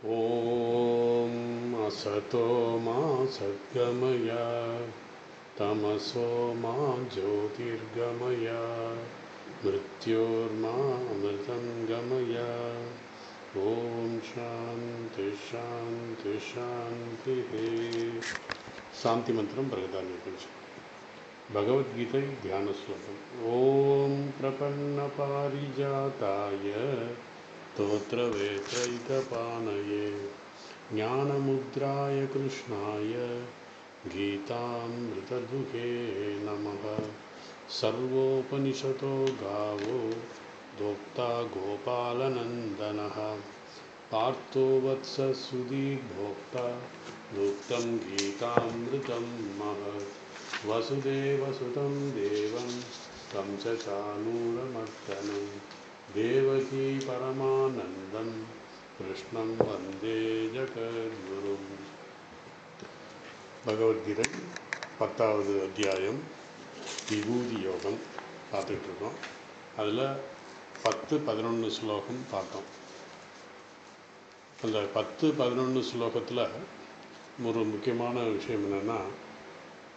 ॐ असतो मा सद्गमय तमसो मा ज्योतिर्गमय मृत्योर्मा अमृतं गमय। ॐ शान्ति शान्ति शान्तिः। शान्ति मंत्रम प्रगतान्य भगवद्गीता ध्यान श्लोकम। ॐ प्रपन्न पारिजाताय स्तोत्रवेत्रैकपाणये ज्ञानमुद्राय कृष्णाय गीतामृतदुहे नमः। सर्वोपनिषतो गावो दोक्ता गोपालनन्दनः पार्थो वत्स सुधीर्भोक्ता दुक्तं गीतामृतं महत्। वसुदेवसुतं देवं तं च चानूरमर्दनं देवकी परमानन्दं कृष्णं वन्दे जगद्गुरुं। பகவத்கீதை 10வது அத்தியாயம் விபூதி யோகம் பார்த்துட்ருக்கோம். அதில் 10-11 ஸ்லோகம் பார்த்தோம். அந்த 10-11 ஸ்லோகத்தில் ஒரு முக்கியமான விஷயம் என்னென்னா,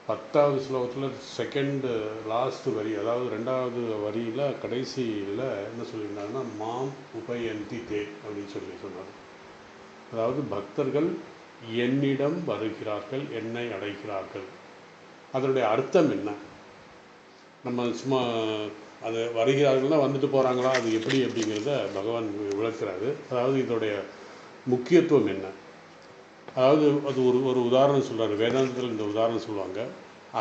10வது ஸ்லோகத்தில் செகண்ட் லாஸ்ட் வரி, அதாவது 2வது வரியில் கடைசியில் என்ன சொல்லியிருந்தாங்கன்னா, மாம் உபயந்தி தே அப்படின்னு சொன்னார். அதாவது பக்தர்கள் என்னிடம் வருகிறார்கள், என்னை அடைகிறார்கள். அதனுடைய அர்த்தம் என்ன? நம்ம சும்மா அது வருகிறார்கள்னால் வந்துட்டு போகிறாங்களா, அது எப்படி அப்படிங்கிறத பகவான் விளக்குறாரு. அதாவது இதோடைய முக்கியத்துவம் என்ன? அதாவது அது ஒரு உதாரணம் சொல்கிறார். வேதாந்தத்தில் இந்த உதாரணம் சொல்லுவாங்க,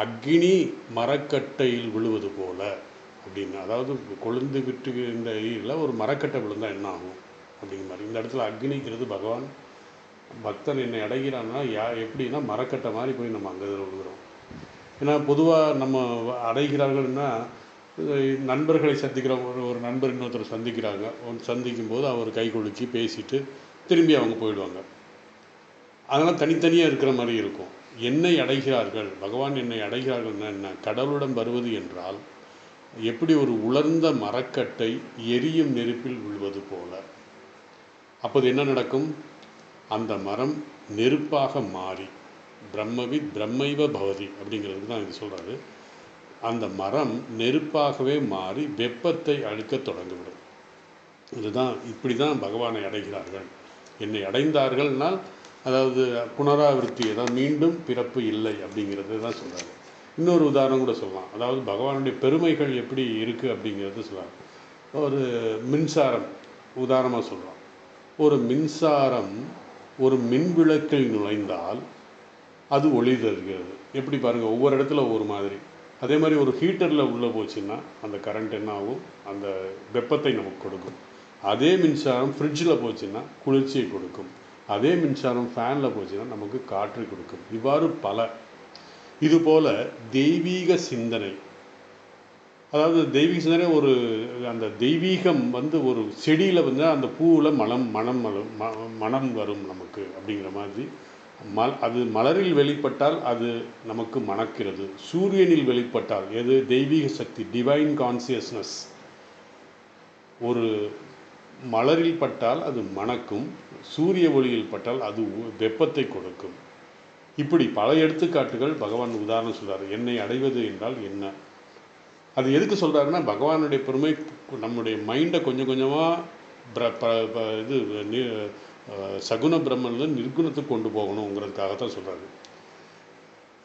அக்னி மரக்கட்டையில் விழுவது போல அப்படின்னு. அதாவது கொழுந்து விட்டு இந்த இதில் ஒரு மரக்கட்டை விழுந்தால் என்ன ஆகும் அப்படிங்கிற மாதிரி. இந்த இடத்துல அக்னிங்கிறது பகவான். பக்தன் என்னை அடைகிறான்னா எப்படின்னா மரக்கட்டை மாதிரி போய் நம்ம அங்கே விழுகிறோம். ஏன்னா பொதுவாக நம்ம அடைகிறார்கள்னா, நண்பர்களை சந்திக்கிறோம். ஒரு நண்பர் இன்னொருத்தர் சந்திக்கிறாங்க. சந்திக்கும் போது அவர் கை குலுக்கி பேசிட்டு திரும்பி அவங்க போயிடுவாங்க. அதனால் தனித்தனியாக இருக்கிற மாதிரி இருக்கும். என்னை அடைகிறார்கள், பகவான் என்னை அடைகிறார்கள்னா என்ன? கடவுளிடம் வருவது என்றால் எப்படி ஒரு உலர்ந்த மரக்கட்டை எரியும் நெருப்பில் விழுவது போல. அப்போது என்ன நடக்கும்? அந்த மரம் நெருப்பாக மாறி, பிரம்மவித் பிரம்மைவ பவதி அப்படிங்கிறதுக்கு தான் இது சொல்கிறாரு. அந்த மரம் நெருப்பாகவே மாறி வெப்பத்தை அழுக்க தொடங்கிவிடும். இதுதான், இப்படி தான் பகவானை அடைகிறார்கள். என்னை அடைந்தார்கள்னால் அதாவது புனராவிருத்தி, அதாவது மீண்டும் பிறப்பு இல்லை அப்படிங்கிறது தான் சொல்கிறாரு. இன்னொரு உதாரணம் கூட சொல்லலாம். அதாவது பகவானுடைய பெருமைகள் எப்படி இருக்குது அப்படிங்கிறது சொல்லலாம். ஒரு மின்சாரம் உதாரணமாக சொல்லலாம். ஒரு மின்சாரம் ஒரு மின்விளக்கில் நுழைந்தால் அது ஒளி தருகிறது. எப்படி பாருங்கள், ஒவ்வொரு இடத்துல ஒவ்வொரு மாதிரி. அதே மாதிரி ஒரு ஹீட்டரில் உள்ளே போச்சுன்னா அந்த கரண்ட் என்ன ஆகும்? அந்த வெப்பத்தை நமக்கு கொடுக்கும். அதே மின்சாரம் ஃப்ரிட்ஜில் போச்சுன்னா குளிர்ச்சியை கொடுக்கும். அதே மின்சாரம் ஃபேனில் போச்சுன்னா நமக்கு காற்றை கொடுக்கும். இவ்வாறு பல. இதுபோல் தெய்வீக சிந்தனை, அதாவது தெய்வீக சிந்தனை, ஒரு அந்த தெய்வீகம் ஒரு செடியில் அந்த பூவில் மனம் வரும் நமக்கு அப்படிங்கிற மாதிரி. அது மலரில் வெளிப்பட்டால் அது நமக்கு மணக்கிறது. சூரியனில் வெளிப்பட்டால் எது? தெய்வீக சக்தி, டிவைன் கான்சியஸ்னஸ். ஒரு மலரில் பட்டால் அது மணக்கும், சூரிய ஒளியில் பட்டால் அது வெப்பத்தை கொடுக்கும். இப்படி பல எடுத்துக்காட்டுகள் பகவான் உதாரணம் சொல்கிறார். என்னை அடைவது என்றால் என்ன? அது எதுக்கு சொல்கிறாருன்னா, பகவானுடைய பெருமை நம்முடைய மைண்டை கொஞ்சம் கொஞ்சமாக சகுன பிரம்மனில் நிர்குணத்துக்கு கொண்டு போகணுங்கிறதுக்காகத்தான் சொல்கிறாரு.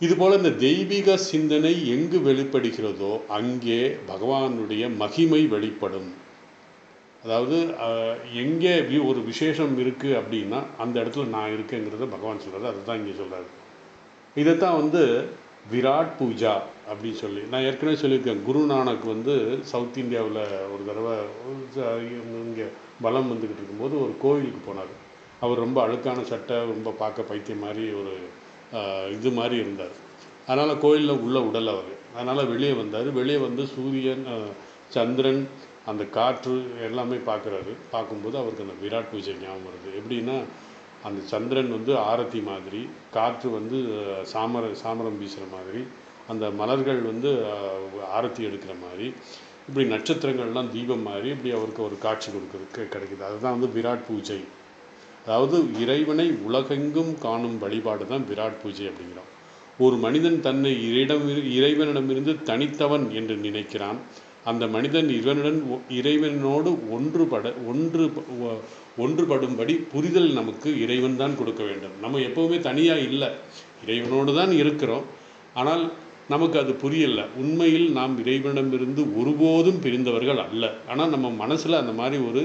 இதுபோல் இந்த தெய்வீக சிந்தனை எங்கு வெளிப்படுகிறதோ அங்கே பகவானுடைய மகிமை வெளிப்படும். அதாவது எங்கே ஒரு விசேஷம் இருக்குது அப்படின்னா அந்த இடத்துல நான் இருக்கேங்கிறத பகவான் சொல்கிறாரு. அதுதான் இங்கே சொல்கிறாரு. இதைத்தான் விராட் பூஜா அப்படின்னு சொல்லி நான் ஏற்கனவே சொல்லியிருக்கேன். குருநானக் சவுத் இந்தியாவில் ஒரு தடவை இங்கே பலம் வந்துக்கிட்டு இருக்கும்போது ஒரு கோவிலுக்கு போனார். அவர் ரொம்ப அழுக்கான சட்டை, ரொம்ப பார்க்க பைத்தியம் மாதிரி ஒரு இது மாதிரி இருந்தார். அதனால் கோயிலில் உள்ள உடல் அவர். அதனால் வெளியே வந்தார். வெளியே சூரியன், சந்திரன், அந்த காற்று எல்லாமே பார்க்குறாரு. பார்க்கும்போது அவருக்கு அந்த விராட் பூஜை ஞாபகம் வருது. எப்படின்னா, அந்த சந்திரன் ஆரத்தி மாதிரி, காற்று சாமரம் வீசுகிற மாதிரி, அந்த மலர்கள் ஆரத்தி எடுக்கிற மாதிரி, இப்படி நட்சத்திரங்கள்லாம் தீபம் மாதிரி இப்படி அவருக்கு ஒரு காட்சி கிடைக்குது. அதுதான் விராட் பூஜை. அதாவது இறைவனை உலகெங்கும் காணும் வழிபாடு தான் விராட் பூஜை அப்படிங்கிறோம். ஒரு மனிதன் தன்னை இறைவனிடமிருந்து தனித்தவன் என்று நினைக்கிறான். அந்த மனிதன் இறைவனோடு ஒன்றுபடும்படி புரிதல் நமக்கு இறைவன் தான் கொடுக்க வேண்டும். நம்ம எப்போவுமே தனியாக இல்லை, இறைவனோடு தான் இருக்கிறோம். ஆனால் நமக்கு அது புரியலை. உண்மையில் நாம் இறைவனிடமிருந்து ஒருபோதும் பிரிந்தவர்கள் அல்ல. ஆனால் நம்ம மனசில் அந்த மாதிரி ஒரு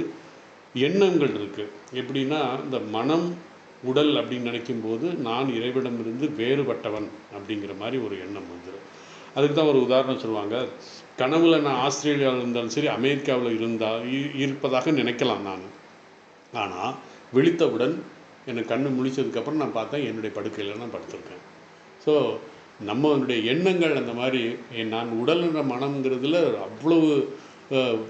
எண்ணங்கள் இருக்குது. எப்படின்னா, இந்த மனம் உடல் அப்படின்னு நினைக்கும்போது நான் இறைவனிடமிருந்து வேறுபட்டவன் அப்படிங்கிற மாதிரி ஒரு எண்ணம் வந்துடும். அதுக்கு தான் ஒரு உதாரணம் சொல்லுவாங்க. கனவுல நான் ஆஸ்திரேலியாவில் இருந்தாலும் சரி, அமெரிக்காவில் இருப்பதாக நினைக்கலாம் நான். ஆனால் விழித்தவுடன் எனக்கு கண்ணு முழிச்சதுக்கப்புறம் நான் பார்த்தேன் என்னுடைய படுக்கையில் நான் படுத்திருக்கேன். ஸோ நம்மளுடைய எண்ணங்கள் அந்த மாதிரி நான் உடல்ன்ற மனம்ங்கிறதுல அவ்வளவு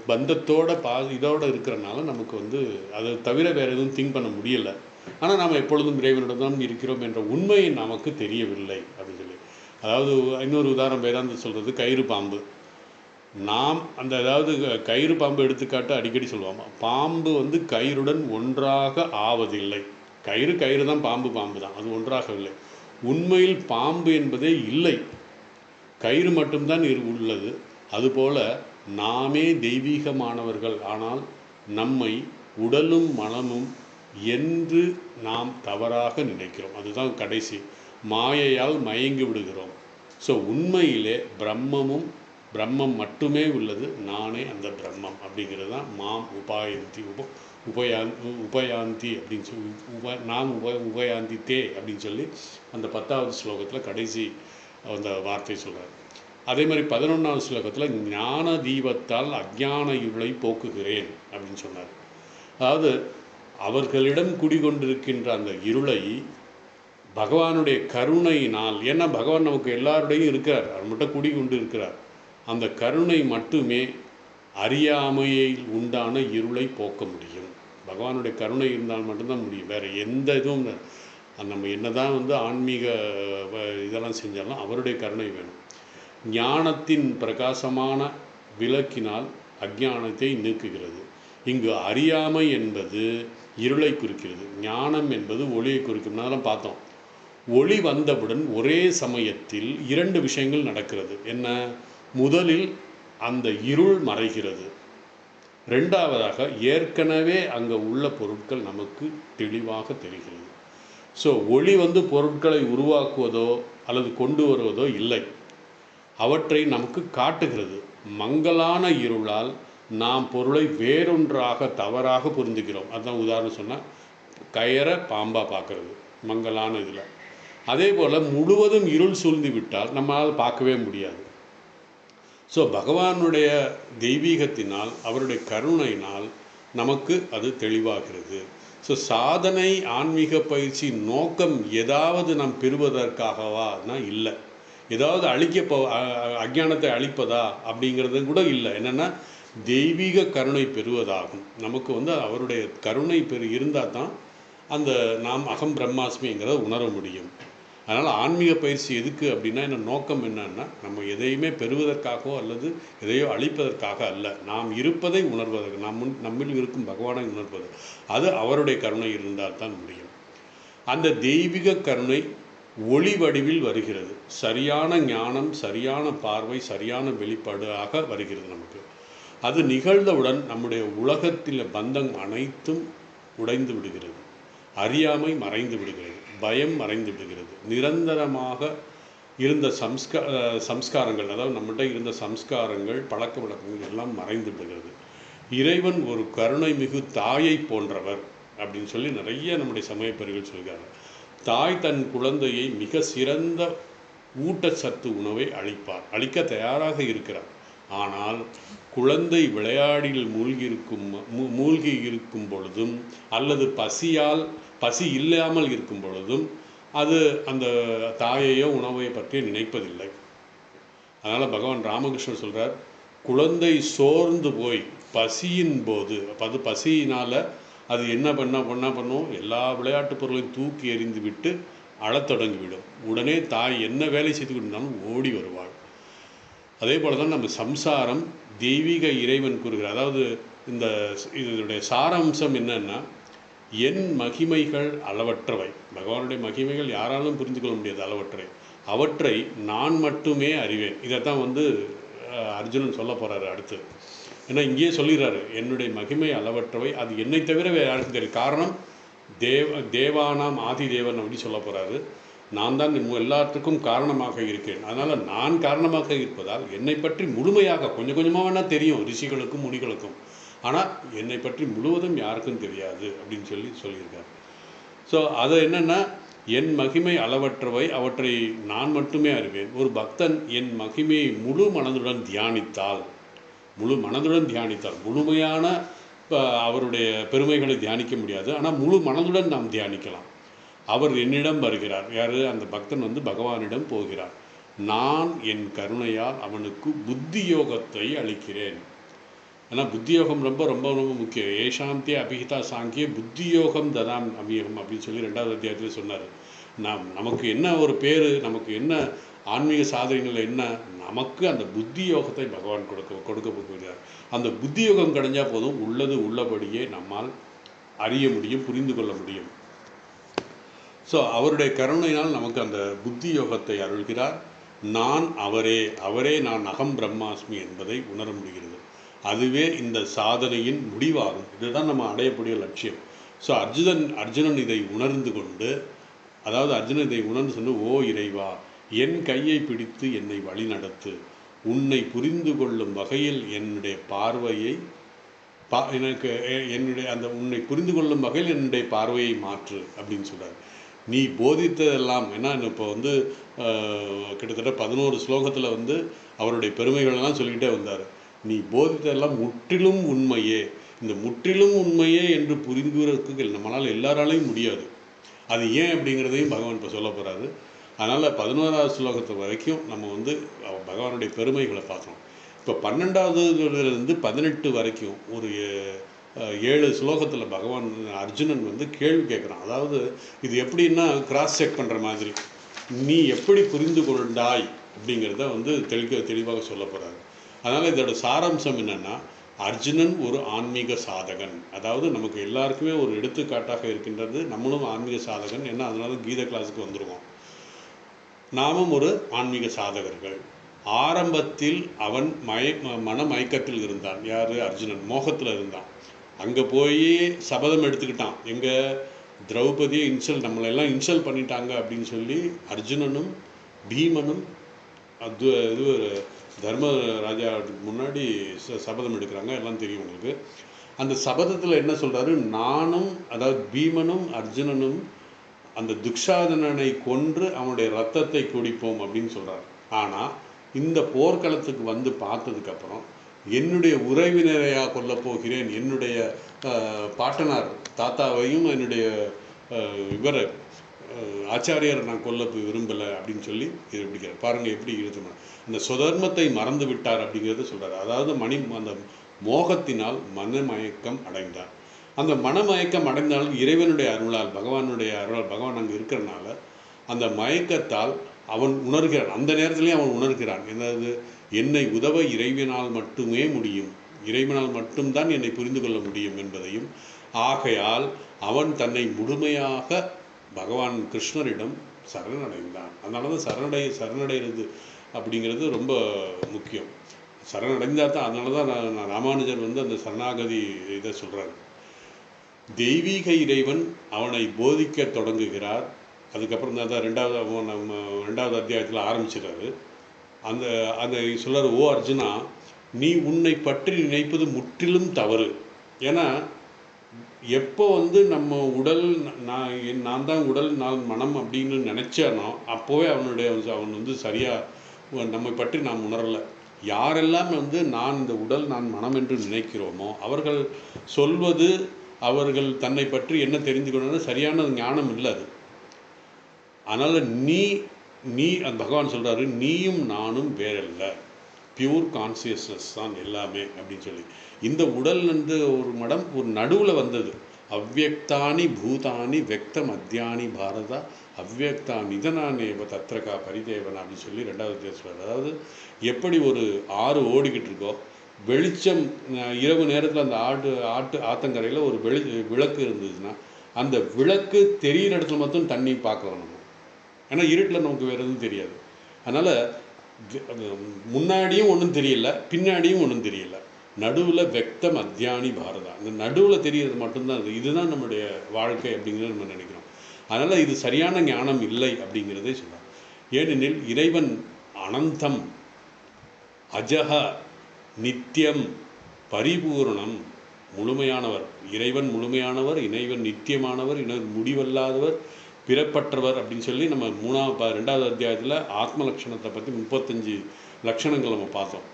பந்தத்தோட இதோடு இருக்கிறனால நமக்கு அதை தவிர வேறு எதுவும் திங்க் பண்ண முடியலை. ஆனால் நாம் எப்பொழுதும் இறைவனிடம் தான் இருக்கிறோம் என்ற உண்மை நமக்கு தெரியவில்லை அப்படின்னு சொல்லி. அதாவது இன்னொரு உதாரணம் வேதாந்த சொல்கிறது கயிறு பாம்பு. நாம் கயிறு பாம்பு எடுத்துக்காட்டு அடிக்கடி சொல்லுவாங்க. பாம்பு கயிறுடன் ஒன்றாக ஆவதில்லை. கயிறு தான், பாம்பு தான், அது ஒன்றாகவில்லை. உண்மையில் பாம்பு என்பதே இல்லை, கயிறு மட்டும்தான் உள்ளது. அதுபோல நாமே தெய்வீகமானவர்கள், ஆனால் நம்மை உடலும் மனமும் என்று நாம் தவறாக நினைக்கிறோம். அதுதான் கடைசி, மாயையால் மயங்கி விடுகிறோம். ஸோ உண்மையிலே பிரம்மம் மட்டுமே உள்ளது, நானே அந்த பிரம்மம் அப்படிங்கிறது தான் மாம் உபயாந்தி அப்படின்னு சொல்லி உபயாந்தி தே அப்படின்னு சொல்லி அந்த 10வது ஸ்லோகத்தில் கடைசி அந்த வார்த்தை சொல்கிறார். அதே மாதிரி 11வது ஸ்லோகத்தில் ஞான தீபத்தால் அஞ்ஞான இருளை போக்குகிறேன் அப்படின்னு சொன்னார். அதாவது அவர்களிடம் குடிகொண்டிருக்கின்ற அந்த இருளை பகவானுடைய கருணையினால், ஏன்னா பகவான் நமக்கு எல்லாருடையும் இருக்கிறார், அவர் மட்டும் குடிகொண்டு இருக்கிறார். அந்த கருணை மட்டுமே அறியாமையில் உண்டான இருளை போக்க முடியும். பகவானுடைய கருணை இருந்தால் மட்டும்தான் முடியும். வேறு எந்த இதுவும் நம்ம என்னதான் ஆன்மீக இதெல்லாம் செஞ்சாலும் அவருடைய கருணை வேணும். ஞானத்தின் பிரகாசமான விளக்கினால் அஞ்ஞானத்தை நீக்குகிறது. இங்கு அறியாமை என்பது இருளை குறிக்கிறது, ஞானம் என்பது ஒளியை குறிக்கும். அதெல்லாம் பார்த்தோம். ஒளி வந்தவுடன் ஒரே சமயத்தில் 2 விஷயங்கள் நடக்கிறது. என்ன? முதலில் அந்த இருள் மறைகிறது. 2வதாக ஏற்கனவே அங்கே உள்ள பொருட்கள் நமக்கு தெளிவாக தெரிகிறது. ஸோ ஒளி பொருட்களை உருவாக்குவதோ அல்லது கொண்டு வருவதோ இல்லை, அவற்றை நமக்கு காட்டுகிறது. மங்கலான இருளால் நாம் பொருளை வேறொன்றாக தவறாக புரிந்துக்கிறோம். அதுதான் உதாரணம் சொன்னால் கயிறை பாம்பாக பார்க்குறது மங்கலான இதில். அதே போல் முழுவதும் இருள் சூழ்ந்து விட்டால் நம்மளால் பார்க்கவே முடியாது. ஸோ பகவானுடைய தெய்வீகத்தினால், அவருடைய கருணையினால் நமக்கு அது தெளிவாகிறது. ஸோ சாதனை ஆன்மீக பயிற்சி நோக்கம் ஏதாவது நாம் பெறுவதற்காகவானா இல்லை, ஏதாவது அஞ்ஞானத்தை அழிப்பதா அப்படிங்கிறது கூட இல்லை. என்னென்னா தெய்வீக கருணை பெறுவதாகும். நமக்கு அவருடைய கருணை இருந்தால் தான் அந்த நாம் அகம் பிரம்மாஸ்மிங்கிறத உணர முடியும். அதனால் ஆன்மீக பயிற்சி எதுக்கு அப்படின்னா, என்ன நோக்கம் என்னன்னா, நம்ம எதையுமே பெறுவதற்காகவோ அல்லது எதையோ அழிப்பதற்காக அல்ல, நாம் இருப்பதை உணர்வதற்கு, நம்மில் இருக்கும் பகவானை உணர்வது. அது அவருடைய கருணை இருந்தால் தான் முடியும். அந்த தெய்வீக கருணை ஒளி வடிவில் வருகிறது. சரியான ஞானம், சரியான பார்வை, சரியான வெளிப்பாடாக வருகிறது நமக்கு. அது நிகழ்ந்தவுடன் நம்முடைய உலகத்தில் பந்தம் அனைத்தும் உடைந்து விடுகிறது, அறியாமை மறைந்து விடுகிறது, பயம் மறைந்து விடுகிறது. நிரந்தரமாக இருந்த சம்ஸ்காரங்கள், அதாவது நம்மகிட்ட இருந்த சம்ஸ்காரங்கள், பழக்க வழக்கங்கள் எல்லாம் மறைந்து விடுகிறது. இறைவன் ஒரு கருணை மிகு தாயை போன்றவர் அப்படின்னு சொல்லி நிறைய நம்முடைய சமயப்பெருகள் சொல்கிறார்கள். தாய் தன் குழந்தையை மிக சிறந்த ஊட்டச்சத்து உணவை அளிக்க தயாராக இருக்கிறார். ஆனால் குழந்தை விளையாடில் மூழ்கி இருக்கும் பொழுதும் அல்லது பசி இல்லாமல் இருக்கும் பொழுதும் அது அந்த தாயையோ உணவை பற்றி நினைப்பதில்லை. அதனால் பகவான் ராமகிருஷ்ணர் சொல்கிறார், குழந்தை சோர்ந்து போய் பசியின் போது, அது பசியினால் அது என்ன பண்ணும், எல்லா விளையாட்டு பொருளையும் தூக்கி எறிந்து விட்டு அழத் தொடங்கிவிடும். உடனே தாய் என்ன வேலை செய்து கொண்டிருந்தாலும் ஓடி வருவாள். அதே போல தான் நம்ம சம்சாரம் தெய்வீக இறைவன் கூறுகிறார். அதாவது இதனுடைய சாராம்சம் என்னன்னா, என் மகிமைகள் அளவற்றவை. பகவானுடைய மகிமைகள் யாராலும் புரிந்து கொள்ள முடியாது, அளவற்றை. அவற்றை நான் மட்டுமே அறிவேன். இதைத்தான் வந்து அர்ஜுனன் சொல்ல போகிறாரு அடுத்து. ஏன்னா இங்கேயே சொல்லிடுறாரு, என்னுடைய மகிமை அளவற்றவை, அது என்னை தவிர வேறு யாருக்கும் தெரியும். காரணம் தேவானாம் ஆதி தேவன் அப்படின்னு சொல்ல போகிறாரு. நான் தான் எல்லாத்துக்கும் காரணமாக இருக்கிறேன். அதனால் நான் காரணமாக இருப்பதால் என்னை பற்றி முழுமையாக கொஞ்சம் கொஞ்சமாக வேணால் தெரியும் ரிஷிகளுக்கும் முனிகளுக்கும், ஆனால் என்னை பற்றி முழுவதும் யாருக்கும் தெரியாது அப்படின்னு சொல்லியிருக்கார். ஸோ அது என்னென்னா, என் மகிமை அளவற்றவை, அவற்றை நான் மட்டுமே அறிவேன். ஒரு பக்தன் என் மகிமையை முழு மனதுடன் தியானித்தால், முழுமையான அவருடைய பெருமைகளை தியானிக்க முடியாது, ஆனால் முழு மனதுடன் நாம் தியானிக்கலாம். அவர் என்னிடம் வருகிறார். யார்? அந்த பக்தன் வந்து பகவானிடம் போகிறார். நான் என் கருணையால் அவனுக்கு புத்தி யோகத்தை அளிக்கிறேன். ஏன்னா புத்தி யோகம் ரொம்ப ரொம்ப ரொம்ப முக்கியம். ஏஷாந்தே அபிஹிதா சாங்கிய புத்தி யோகம் ததாம் அபியோகம் அப்படின்னு சொல்லி 2வது அத்தியாயத்தில் சொன்னார். நமக்கு என்ன ஒரு பேர், நமக்கு என்ன ஆன்மீக சாதனைகள் என்ன, நமக்கு அந்த புத்தி யோகத்தை பகவான் கொடுக்க போகிறார். அந்த புத்தி யோகம் கிடைஞ்சால் போதும், உள்ளது உள்ளபடியே நம்மால் அறிய முடியும், புரிந்து கொள்ள முடியும். ஸோ அவருடைய கருணையினால் நமக்கு அந்த புத்தி யோகத்தை அருள்கிறார். நான் அவரே நான் அகம் பிரம்மாஸ்மி என்பதை உணர முடிகிறது. அதுவே இந்த சாதனையின் முடிவாகும். இதுதான் நம்ம அடையக்கூடிய லட்சியம். ஸோ அர்ஜுனன் இதை உணர்ந்து கொண்டு, அதாவது அர்ஜுனன் இதை உணர்ந்து சொன்ன, ஓ இறைவா, என் கையை பிடித்து என்னை வழி நடத்து, உன்னை புரிந்து கொள்ளும் வகையில் என்னுடைய பார்வையை உன்னை புரிந்து கொள்ளும் வகையில் என்னுடைய பார்வையை மாற்று அப்படின்னு சொல்கிறார். நீ போதித்ததெல்லாம் என்ன, இப்போ வந்து கிட்டத்தட்ட 11 ஸ்லோகத்தில் வந்து அவருடைய பெருமைகளெல்லாம் சொல்லிக்கிட்டே வந்தார். நீ போதித்ததெல்லாம் முற்றிலும் உண்மையே. இந்த முற்றிலும் உண்மையே என்று புரிந்துகிறதுக்கு நம்மளால் எல்லாராலையும் முடியாது. அது ஏன் அப்படிங்கிறதையும் பகவான் இப்போ சொல்ல போகிறாரு. அதனால் 11வது ஸ்லோகத்து வரைக்கும் நம்ம வந்து பகவானுடைய பெருமைகளை பார்க்கணும். இப்போ 12வதுலேருந்து 18 வரைக்கும் ஒரு 7 ஸ்லோகத்தில் பகவான் அர்ஜுனன் வந்து கேள்வி கேட்குறான். அதாவது இது எப்படின்னா கிராஸ் செக் பண்ணுற மாதிரி, நீ எப்படி புரிந்து கொண்டாய் அப்படிங்கிறத வந்து தெளிவாக சொல்ல போகிறாரு. அதனால் இதோட சாராம்சம் என்னென்னா, அர்ஜுனன் ஒரு ஆன்மீக சாதகன். அதாவது நமக்கு எல்லாருக்குமே ஒரு எடுத்துக்காட்டாக இருக்கின்றது. நம்மளும் ஆன்மீக சாதகன், ஏன்னா அதனால கீத கிளாஸுக்கு வந்துடுவோம். நாமும் ஒரு ஆன்மீக சாதகர்கள். ஆரம்பத்தில் அவன் மனமயக்கத்தில் இருந்தான். யார்? அர்ஜுனன் மோகத்தில் இருந்தான். அங்கே போய் சபதம் எடுத்துக்கிட்டான். எங்கே? திரௌபதியை நம்மளெல்லாம் இன்சல் பண்ணிட்டாங்க அப்படின்னு சொல்லி அர்ஜுனனும் பீமனும் இது தர்மராஜாவுக்கு முன்னாடி சபதம் எடுக்கிறாங்க. எல்லாம் தெரியும் உங்களுக்கு. அந்த சபதத்தில் என்ன சொல்கிறாரு? நானும், அதாவது பீமனும் அர்ஜுனனும் அந்த துக்ஷாதனனை கொன்று அவனுடைய ரத்தத்தை குடிப்போம் அப்படின்னு சொல்கிறார். ஆனால் இந்த போர்க்களத்துக்கு வந்து பார்த்ததுக்கப்புறம் என்னுடைய உறவினரையாக கொல்லப் போகிறேன், என்னுடைய பாட்டனார் தாத்தாவையும் என்னுடைய இவரை ஆச்சாரியரை நான் கொல்ல விரும்பலை அப்படின்னு சொல்லி இது பிடிக்கிறார். பாருங்கள் எப்படி இருக்குன்னு. அந்த சுதர்மத்தை மறந்து விட்டார் அப்படிங்கிறத சொல்கிறார். அதாவது அந்த மோகத்தினால் மனமயக்கம் அடைந்தார். அந்த மனமயக்கம் அடைந்தாலும் இறைவனுடைய அருளால், பகவானுடைய அருளால், பகவான் அங்கே இருக்கிறனால அந்த மயக்கத்தால் அவன் உணர்கிறான். அந்த நேரத்திலேயே அவன் உணர்கிறான். என்னது? என்னை உதவ இறைவனால் மட்டுமே முடியும், இறைவனால் மட்டும்தான் என்னை புரிந்து கொள்ள முடியும் என்பதையும், ஆகையால் அவன் தன்னை முழுமையாக பகவான் கிருஷ்ணரிடம் சரணடைந்தான். அதனால தான் சரணடைகிறது அப்படிங்கிறது ரொம்ப முக்கியம். சரணடைந்தால் தான். அதனால தான் நான் ராமானுஜர் வந்து அந்த சரணாகதி இதை சொல்கிறார். தெய்வீக இறைவன் அவனை போதிக்க தொடங்குகிறார். அதுக்கப்புறம் தான் 2வது அத்தியாயத்தில் ஆரம்பிச்சிடறாரு. அந்த சொல்கிறார், ஓ அர்ஜுனா, நீ உன்னை பற்றி நினைப்பது முற்றிலும் தவறு. ஏன்னா எப்போ வந்து நம்ம உடல் நான் தான் உடல், நான் மனம் அப்படின்னு நினச்சானோ அப்போவே அவன் வந்து சரியாக நம்மை பற்றி நாம் உணரலை. யாரெல்லாம் வந்து நான் இந்த உடல், நான் மனம் என்று நினைக்கிறோமோ அவர்கள் சொல்வது, அவர்கள் தன்னை பற்றி என்ன தெரிந்து கொள்ளணும் சரியான ஞானம் இல்லை அது. அதனால் நீ அந்த பகவான் சொல்கிறாரு, நீயும் நானும் வேறல்ல, பியூர் கான்சியஸ்னஸ் தான் எல்லாமே அப்படின்னு சொல்லி. இந்த உடல் வந்து ஒரு நடுவில் வந்தது. அவ்யக்தானி பூதானி வெக்த மத்தியானி பாரதா அவ்யக்தா நிதனானேவ தத்ரகா பரிதேவனா அப்படின்னு சொல்லி 2வது சொல்கிறார். அதாவது எப்படி ஒரு ஆறு ஓடிக்கிட்டு இருக்கோ, வெளிச்சம் இரவு நேரத்தில் அந்த ஆற்றங்கரையில் ஒரு விளக்கு இருந்ததுன்னா அந்த விளக்கு தெரிகிற இடத்துல மட்டும் தண்ணி பார்க்குறோம் நம்ம. ஏன்னா இருட்டில் நமக்கு வேறு எதுவும் தெரியாது. அதனால் முன்னாடியும் ஒன்றும் தெரியல, பின்னாடியும் ஒன்றும் தெரியல, நடுவில் வெக்தம் அத்தியானி பாரதா. அந்த நடுவில் தெரிகிறது மட்டும்தான் அது. இதுதான் நம்முடைய வாழ்க்கை அப்படிங்கிறத நம்ம நினைக்கிறோம். அதனால் இது சரியான ஞானம் இல்லை அப்படிங்கிறதே சொல்லலாம். ஏனெனில் இறைவன் அனந்தம், அஜக, நித்தியம், பரிபூரணம், முழுமையானவர். இறைவன் முழுமையானவர், இறைவன் நித்தியமானவர், இறைவன் முடிவல்லாதவர், பிறப்பற்றவர் அப்படின்னு சொல்லி நம்ம 2வது அத்தியாயத்தில் ஆத்ம லட்சணத்தை பற்றி 35 லட்சணங்கள் நம்ம பார்த்தோம்.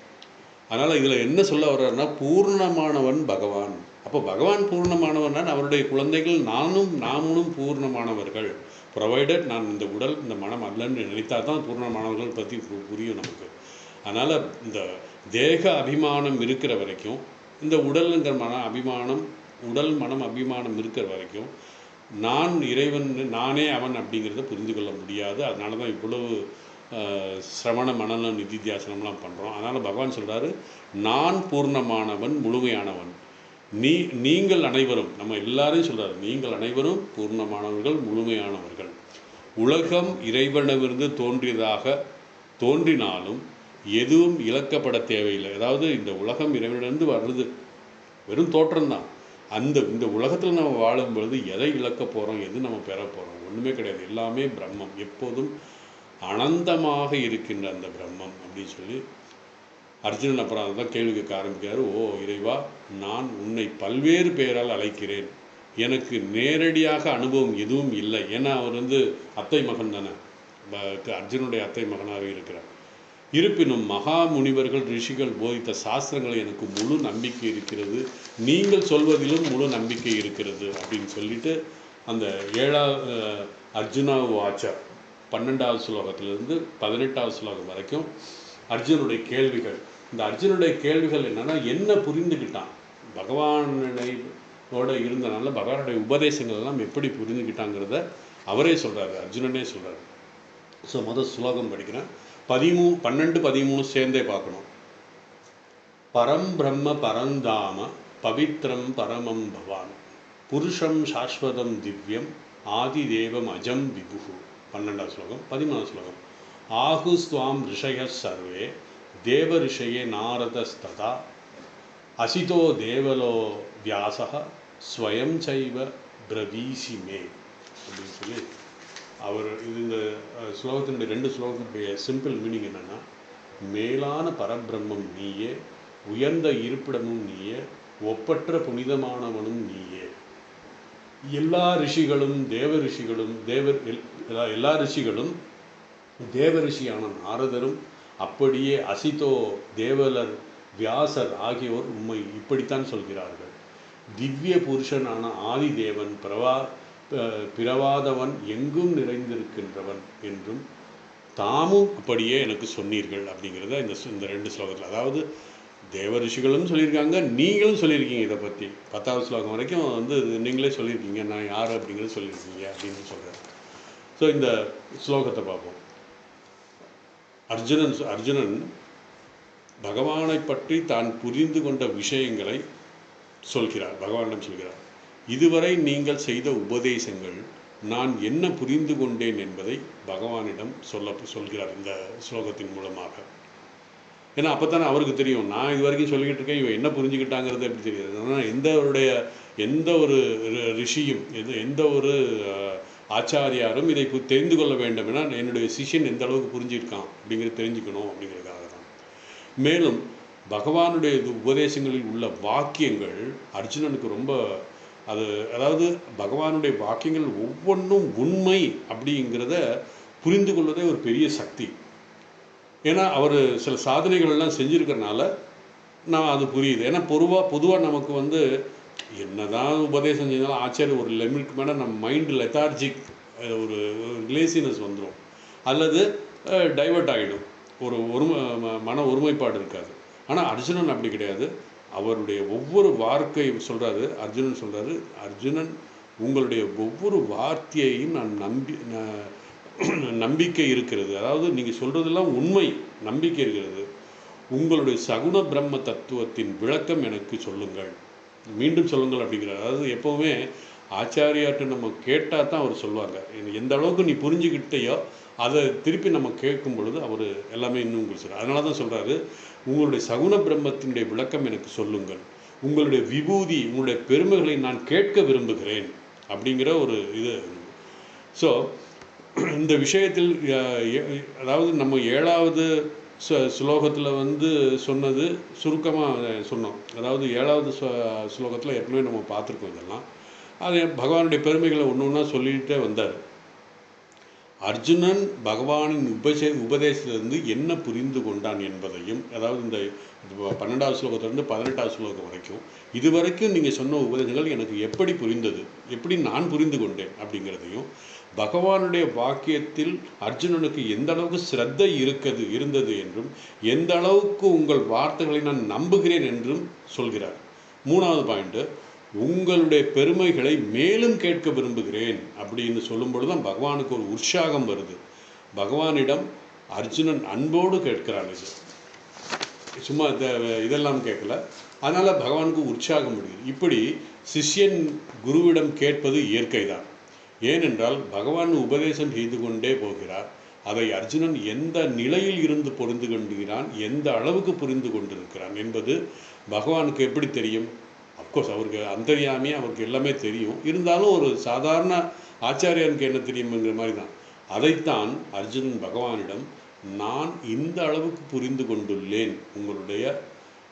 அதனால் இதில் என்ன சொல்ல வர்றாருன்னா, பூர்ணமானவன் பகவான். அப்போ பகவான் பூர்ணமானவன், அவருடைய குழந்தைகள் நாமும் பூர்ணமானவர்கள். ப்ரொவைடட் நான் இந்த உடல் இந்த மனம் அல்லன்னு நினைத்தா தான் பூர்ணமானவர்கள் பற்றி புரியும் நமக்கு. அதனால் இந்த தேக அபிமானம் இருக்கிற வரைக்கும், இந்த உடலுங்கிற அபிமானம், உடல் மனம் அபிமானம் இருக்கிற வரைக்கும் நான் இறைவன், நானே அவன் அப்படிங்கிறத புரிந்து கொள்ள முடியாது. அதனால தான் இவ்வளவு சிரவண மனநல நிதித்தியாசனம்லாம் பண்ணுறோம். அதனால் பகவான் சொல்கிறாரு, நான் பூர்ணமானவன், முழுமையானவன். நீங்கள் அனைவரும், நம்ம எல்லாரையும் சொல்கிறார், நீங்கள் அனைவரும் பூர்ணமானவர்கள், முழுமையானவர்கள். உலகம் இறைவனிடமிருந்து தோன்றினாலும் எதுவும் இழக்கப்பட தேவையில்லை. அதாவது இந்த உலகம் இறைவனிடமிருந்து வர்றது வெறும் தோற்றம்தான். இந்த உலகத்தில் நம்ம வாழும் பொழுது எதை இழக்க போகிறோம், எது நம்ம பெற போகிறோம், ஒன்றுமே கிடையாது. எல்லாமே பிரம்மம், எப்போதும் அனந்தமாக இருக்கின்ற அந்த பிரம்மம் அப்படின்னு சொல்லி அர்ஜுனன் அப்புறம் அதான் கேள்வி கேட்க ஆரம்பிக்கிறார். ஓ இறைவா, நான் உன்னை பல்வேறு பெயரால் அழைக்கிறேன், எனக்கு நேரடியாக அனுபவம் எதுவும் இல்லை. ஏன்னா அவர் அத்தை மகன் தானே, அர்ஜுனுடைய அத்தை மகனாக இருக்கிறார். இருப்பினும் மகா முனிவர்கள் ரிஷிகள் போதித்த சாஸ்திரங்களை எனக்கு முழு நம்பிக்கை இருக்கிறது, நீங்கள் சொல்வதிலும் முழு நம்பிக்கை இருக்கிறது அப்படின்னு சொல்லிட்டு அந்த 7வது அர்ஜுனா வாச்ச 12வது ஸ்லோகத்திலிருந்து 18வது ஸ்லோகம் வரைக்கும் அர்ஜுனுடைய கேள்விகள். இந்த அர்ஜுனுடைய கேள்விகள் என்னன்னா, என்ன புரிந்துக்கிட்டான் பகவானோட இருந்தனால, பகவானுடைய உபதேசங்கள் எல்லாம் எப்படி புரிந்துக்கிட்டாங்கிறத அவரே சொல்கிறாரு, அர்ஜுனனே சொல்கிறார். ஸோ முதல் ஸ்லோகம் படிக்கிறேன். 12, 13 சேர்ந்தே பார்க்கணும். பரம் பிரம்ம பரந்தாம பவித்ரம் பரமம் பவான் புருஷம் சாஸ்வதம் திவ்யம் ஆதிதேவம் அஜம் விபுகு. 12வது ஸ்லோகம். 13வது ஸ்லோகம். ஆகுஸ்வாம் ரிஷய சர்வே தேவ ரிஷயே நாரதஸ்ததா அசிதோ தேவலோ வியாசக ஸ்வயம் சைவ பிரவீசி மே அப்படின்னு சொல்லி அவர் இந்த ஸ்லோகத்தினுடைய 2 ஸ்லோகத்தினுடைய சிம்பிள் மீனிங் என்னென்னா, மேலான பரபிரம்மம் நீயே, உயர்ந்த இருப்பிடமும் நீயே, ஒப்பற்ற புனிதமானவனும் நீயே. எல்லா ரிஷிகளும் தேவ ரிஷியான நாரதரும் அப்படியே அசிதோ தேவலர் வியாசர் ஆகியோர் உண்மை இப்படித்தான் சொல்கிறார்கள். திவ்ய புருஷனான ஆதிதேவன் பிறவாதவன் எங்கும் நிறைந்திருக்கின்றவன் என்றும் தாமும் அப்படியே எனக்கு சொன்னீர்கள் அப்படிங்கிறத இந்த 2 ஸ்லோகத்தில், அதாவது தேவ ரிஷிகளும் சொல்லியிருக்காங்க, நீங்களும் சொல்லியிருக்கீங்க. இதை பற்றி 10வது ஸ்லோகம் வரைக்கும் நீங்களே சொல்லியிருக்கீங்க, நான் யார் அப்படிங்கிறத சொல்லியிருக்கீங்க அப்படின்னு சொல்கிறேன். ஸோ இந்த ஸ்லோகத்தை பார்ப்போம். அர்ஜுனன் பகவானை பற்றி தான் புரிந்து கொண்ட விஷயங்களை சொல்கிறார், பகவானிடம் சொல்கிறார். இதுவரை நீங்கள் செய்த உபதேசங்கள் நான் என்ன புரிந்து கொண்டேன் என்பதை பகவானிடம் சொல்கிறார் இந்த ஸ்லோகத்தின் மூலமாக. ஏன்னா அப்போ தானே அவருக்கு தெரியும், நான் இது வரைக்கும் சொல்லிக்கிட்டு இருக்கேன், இவன் என்ன புரிஞ்சுக்கிட்டாங்கிறது எப்படி தெரியாது. ஆனால் எந்த ஒரு ரிஷியும் எந்த ஒரு ஆச்சாரியாரும் இதை தெரிந்து கொள்ள வேண்டும். ஏன்னா என்னுடைய சிஷ்யன் எந்த அளவுக்கு புரிஞ்சிருக்கான் அப்படிங்கிறது தெரிஞ்சுக்கணும் அப்படிங்கிறதுக்காக தான். மேலும் பகவானுடைய உபதேசங்களில் உள்ள வாக்கியங்கள் அர்ஜுனனுக்கு ரொம்ப அதாவது பகவானுடைய வாக்கியங்கள் ஒவ்வொன்றும் உண்மை அப்படிங்கிறத புரிந்து கொள்வதே ஒரு பெரிய சக்தி. ஏன்னா அவர் சில சாதனைகள்லாம் செஞ்சுருக்கிறனால நான் அது புரியுது. ஏன்னா பொதுவாக நமக்கு என்னதான் உபதேசம் செஞ்சாலும் ஆச்சாரிய ஒரு லிமிட்க்கு மேலே நம்ம மைண்டு லெத்தார்ஜிக், ஒரு லேசினஸ் வந்துடும், அல்லது டைவர்ட் ஆகிடும், மன ஒருமைப்பாடு இருக்காது. ஆனால் அர்ஜுனன் அப்படி கிடையாது. அவருடைய ஒவ்வொரு வார்த்தை சொல்கிறாரு, அர்ஜுனன் உங்களுடைய ஒவ்வொரு வார்த்தையையும் நான் நம்பிக்கை இருக்கிறது, அதாவது நீங்கள் சொல்கிறதெல்லாம் உண்மை, நம்பிக்கை இருக்கிறது. உங்களுடைய சகுண பிரம்ம தத்துவத்தின் விளக்கம் எனக்கு சொல்லுங்கள், மீண்டும் சொல்லுங்கள் அப்படிங்கிறார். அதாவது எப்போவுமே ஆச்சாரியார்கிட்ட நம்ம கேட்டால் தான் அவர் சொல்லுவாங்க. எந்த அளவுக்கு நீ புரிஞ்சுக்கிட்டையோ அதை திருப்பி நம்ம கேட்கும் பொழுது அவர் எல்லாமே இன்னும் உங்களுக்கு சொல்கிறார். அதனால தான் சொல்கிறாரு, உங்களுடைய சகுன பிரம்மத்தினுடைய விளக்கம் எனக்கு சொல்லுங்கள், உங்களுடைய விபூதி உங்களுடைய பெருமைகளை நான் கேட்க விரும்புகிறேன் அப்படிங்கிற ஒரு இது. ஸோ இந்த விஷயத்தில் அதாவது நம்ம 7வது ஸ்லோகத்தில் வந்து சொன்னது சுருக்கமாக சொன்னோம். அதாவது 7வது ஸ்லோகத்தில் ஏற்கனவே நம்ம பார்த்துருக்கோம். இதெல்லாம் அது பகவானுடைய பெருமைகளை ஒன்று ஒன்றா சொல்லிகிட்டே வந்தார். அர்ஜுனன் பகவானின் உபதேசத்திலிருந்து என்ன புரிந்து கொண்டான் என்பதையும், அதாவது இந்த 12வது ஸ்லோகத்திலிருந்து 18வது ஸ்லோகம் வரைக்கும் இதுவரைக்கும் நீங்கள் சொன்ன உபதேசங்கள் எனக்கு எப்படி புரிந்தது, எப்படி நான் புரிந்து கொண்டேன் அப்படிங்கிறதையும், பகவானுடைய வாக்கியத்தில் அர்ஜுனனுக்கு எந்த அளவுக்கு ஸ்ரத்தை இருந்தது என்றும், எந்த அளவுக்கு உங்கள் வார்த்தைகளை நான் நம்புகிறேன் என்றும் சொல்கிறார். 3வது பாயிண்ட்டு, உங்களுடைய பெருமைகளை மேலும் கேட்க விரும்புகிறேன் அப்படின்னு சொல்லும் பொழுது தான் பகவானுக்கு ஒரு உற்சாகம் வருது. பகவானிடம் அர்ஜுனன் அன்போடு கேட்கிறான். இது சும்மா இதெல்லாம் கேட்கல, அதனால் பகவானுக்கு உற்சாகம் வருது. இப்படி சிஷ்யன் குருவிடம் கேட்பது இயற்கை தான். ஏனென்றால் பகவான் உபதேசம் செய்து கொண்டே போகிறார். அதை அர்ஜுனன் எந்த நிலையில் இருந்து புரிந்து கொண்டிருக்கிறான், எந்த அளவுக்கு புரிந்து கொண்டிருக்கிறான் என்பது பகவானுக்கு எப்படி தெரியும்? அஃப்கோர்ஸ் அவருக்கு அந்தர்யாமி, அவருக்கு எல்லாமே தெரியும். இருந்தாலும் ஒரு சாதாரண ஆச்சாரியனுக்கு என்ன தெரியுங்கிற மாதிரி தான். அதைத்தான் அர்ஜுனன் பகவானிடம், நான் இந்த அளவுக்கு புரிந்து கொண்டுள்ளேன் உங்களுடைய,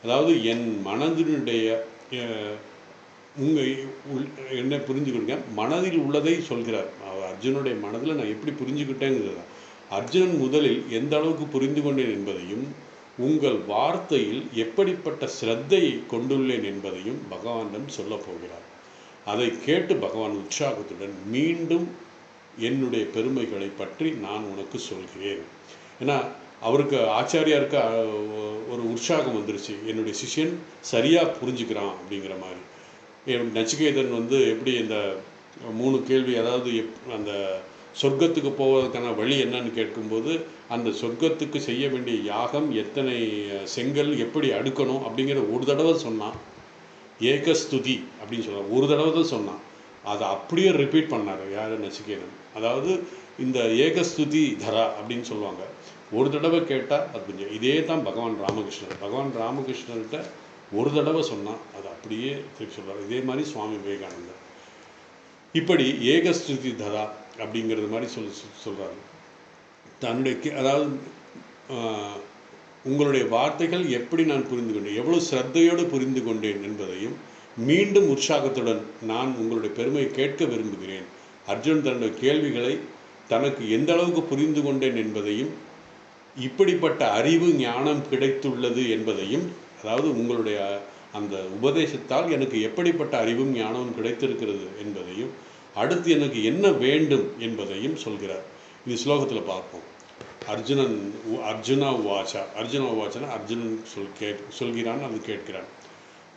அதாவது என் மனதினுடைய என்ன புரிஞ்சுக்கிடுங்க, மனதில் உள்ளதை சொல்கிறார். அர்ஜுனுடைய மனதில் நான் எப்படி புரிஞ்சுக்கிட்டேங்கிறது. அர்ஜுனன் முதலில் எந்த அளவுக்கு புரிந்து கொண்டேன் என்பதையும், உங்கள் வார்த்தையில் எப்படிப்பட்ட ஸ்ரத்தையை கொண்டுள்ளேன் என்பதையும் பகவானிடம் சொல்லப் போகிறார். அதை கேட்டு பகவான் உற்சாகத்துடன் மீண்டும் என்னுடைய பெருமைகளை பற்றி நான் உனக்கு சொல்கிறேன். ஏன்னா அவருக்கு ஆச்சாரியாருக்கு ஒரு உற்சாகம் வந்துருச்சு, என்னுடைய சிஷ்யன் சரியாக புரிஞ்சுக்கிறான் அப்படிங்கிற மாதிரி. நச்சிகேதன் வந்து எப்படி இந்த 3 கேள்வி, அதாவது அந்த சொர்க்கத்துக்கு போவதற்கான வழி என்னன்னு கேட்கும்போது, அந்த சொர்க்கத்துக்கு செய்ய வேண்டிய யாகம் எத்தனை செங்கல் எப்படி அடுக்கணும் அப்படிங்கிற ஒரு தடவை சொன்னான். ஏகஸ்துதி அப்படின்னு சொல்கிறார், ஒரு தடவை தான் சொன்னான். அதை அப்படியே ரிப்பீட் பண்ணார் யார்? நச்சிகேதன். அதாவது இந்த ஏகஸ்துதி தரா அப்படின்னு சொல்லுவாங்க, ஒரு தடவை கேட்டால் அது கொஞ்சம். இதே தான் பகவான் ராமகிருஷ்ணர்கிட்ட ஒரு தடவை சொன்னால் அது அப்படியே திருப்பி சொல்கிறார். இதே மாதிரி சுவாமி விவேகானந்தர் இப்படி ஏகஸ்துதி தரா அப்படிங்கிறது மாதிரி சொல்கிறாரு. தன்னுடைய அதாவது உங்களுடைய வார்த்தைகள் எப்படி நான் புரிந்து கொண்டேன், எவ்வளோ ஸ்ரத்தையோடு புரிந்து கொண்டேன் என்பதையும், மீண்டும் உற்சாகத்துடன் நான் உங்களுடைய பெருமையை கேட்க விரும்புகிறேன். அர்ஜுன் தன்னுடைய கேள்விகளை தனக்கு எந்த அளவுக்கு புரிந்து கொண்டேன் என்பதையும், இப்படிப்பட்ட அறிவு ஞானம் கிடைத்துள்ளது என்பதையும், அதாவது உங்களுடைய அந்த உபதேசத்தால் எனக்கு எப்படிப்பட்ட அறிவும் ஞானமும் கிடைத்திருக்கிறது என்பதையும், அடுத்து எனக்கு என்ன வேண்டும் என்பதையும் சொல்கிறார். இந்த ஸ்லோகத்தில் பார்ப்போம். அர்ஜுனா உவாச்சனா அர்ஜுனன் சொல்கிறான், அது கேட்கிறான்.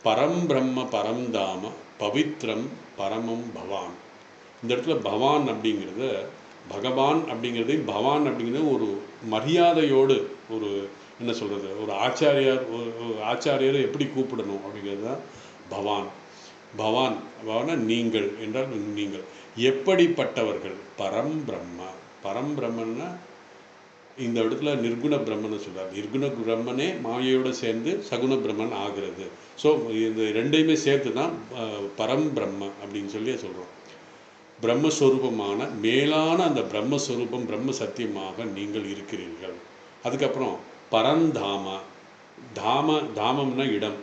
பரம் பிரம்ம பரம் தாம பவித்ரம் பரமம் பவான். இந்த இடத்துல பவான் அப்படிங்கிறத, பகவான் அப்படிங்கிறதையும் பவான் அப்படிங்கிறது ஒரு மரியாதையோடு, ஒரு என்ன சொல்கிறது, ஒரு ஆச்சாரியரை எப்படி கூப்பிடணும் அப்படிங்கிறது தான் பவான். பவான நீங்கள் என்றால் நீங்கள் எப்படிப்பட்டவர்கள். பரம் பிரம்மன்னா இந்த இடத்துல நிர்குண பிரம்மன்னு சொல்கிறார். நிர்குண பிரம்மனே மாயையோடு சேர்ந்து சகுண பிரம்மன் ஆகிறது. ஸோ இந்த ரெண்டையுமே சேர்த்து தான் பரம் பிரம்ம அப்படின்னு சொல்லி சொல்கிறோம். பிரம்மஸ்வரூபமான மேலான அந்த பிரம்மஸ்வரூபம் பிரம்ம சத்தியமாக நீங்கள் இருக்கிறீர்கள். அதுக்கப்புறம் பரந்தாம, தாமம்னா இடம்,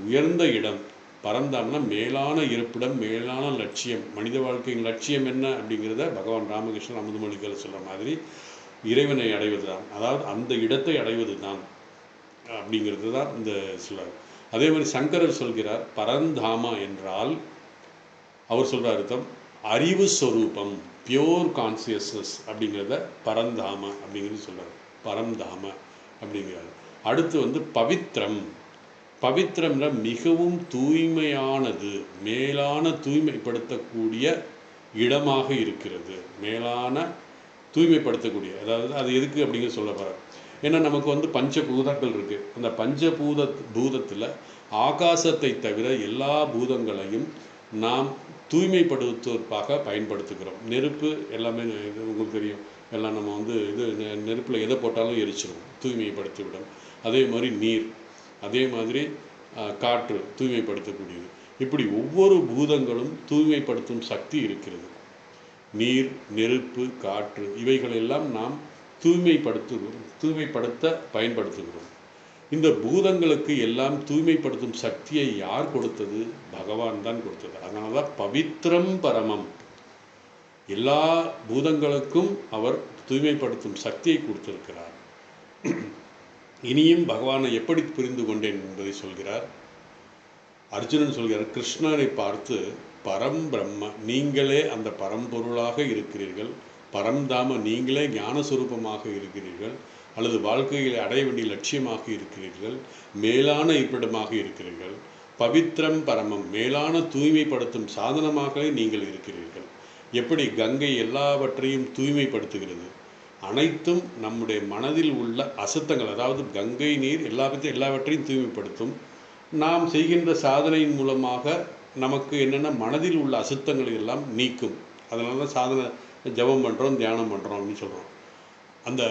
உயர்ந்த இடம். பரந்தாம்னா மேலான இருப்பிடம், மேலான லட்சியம். மனித வாழ்க்கையின் லட்சியம் என்ன அப்படிங்கிறத பகவான் ராமகிருஷ்ணன் அமுதமொழிகள் சொல்கிற மாதிரி இறைவனை அடைவது தான், அதாவது அந்த இடத்தை அடைவது தான் அப்படிங்கிறது தான் இந்த சொல்கிறார். அதே மாதிரி சங்கரர் சொல்கிறார், பரந்தாமா என்றால் அவர் சொல்கிற அர்த்தம் அறிவு ஸ்வரூபம், பியோர் கான்சியஸ்னஸ் அப்படிங்கிறத பரந்தாம அப்படிங்கிறது சொல்கிறார். பரந்தாம அப்படிங்கிறார். அடுத்து வந்து பவித்ரம்னா மிகவும் தூய்மையானது, மேலான தூய்மைப்படுத்தக்கூடிய இடமாக இருக்கிறது. மேலான தூய்மைப்படுத்தக்கூடிய, அதாவது அது எதுக்கு அப்படிங்கிற சொல்ல போகிறார். ஏன்னா நமக்கு வந்து பஞ்சபூதங்கள் இருக்குது. அந்த பூதத்தில் ஆகாசத்தை தவிர எல்லா பூதங்களையும் நாம் தூய்மைப்படுத்துவதற்காக பயன்படுத்துகிறோம். நெருப்பு எல்லாமே இது உங்களுக்கு தெரியும். எல்லாம் நம்ம வந்து இது நெருப்பில் எதை போட்டாலும் எரிச்சிடும், தூய்மைப்படுத்திவிடும். அதே மாதிரி நீர், அதே மாதிரி காற்று தூய்மைப்படுத்தக்கூடியது. இப்படி ஒவ்வொரு பூதங்களும் தூய்மைப்படுத்தும் சக்தி இருக்கிறது. நீர், நெருப்பு, காற்று இவைகளெல்லாம் நாம் தூய்மைப்படுத்த பயன்படுத்துகிறோம். இந்த பூதங்களுக்கு எல்லாம் தூய்மைப்படுத்தும் சக்தியை யார் கொடுத்தது? பகவான் தான் கொடுத்தது. அதனால தான் பவித்ரம் பரமம். எல்லா பூதங்களுக்கும் அவர் தூய்மைப்படுத்தும் சக்தியை கொடுத்திருக்கிறார். இனியும் பகவானை எப்படி புரிந்து கொண்டேன் என்பதை சொல்கிறார். அர்ஜுனன் சொல்கிறார், கிருஷ்ணனை பார்த்து, பரம் பிரம்ம, நீங்களே அந்த பரம்பொருளாக இருக்கிறீர்கள், பரம்தாம நீங்களே ஞானஸ்வரூபமாக இருக்கிறீர்கள், அல்லது வாழ்க்கையில் அடைய வேண்டிய லட்சியமாக இருக்கிறீர்கள், மேலான இருப்பிடமாக இருக்கிறீர்கள். பவித்ரம் பரமம், மேலான தூய்மைப்படுத்தும் சாதனமாக நீங்கள் இருக்கிறீர்கள். எப்படி கங்கை எல்லாவற்றையும் தூய்மைப்படுத்துகிறது, அனைத்தும் நம்முடைய மனதில் உள்ள அசுத்தங்கள், அதாவது கங்கை நீர் எல்லாவற்றையும் தூய்மைப்படுத்தும். நாம் செய்கின்ற சாதனையின் மூலமாக நமக்கு என்னென்ன மனதில் உள்ள அசுத்தங்களை எல்லாம் நீக்கும். அதனால தான் சாதனை ஜபம் பண்ணுறோம், தியானம் பண்ணுறோம் அப்படின்னு சொல்கிறோம். அந்த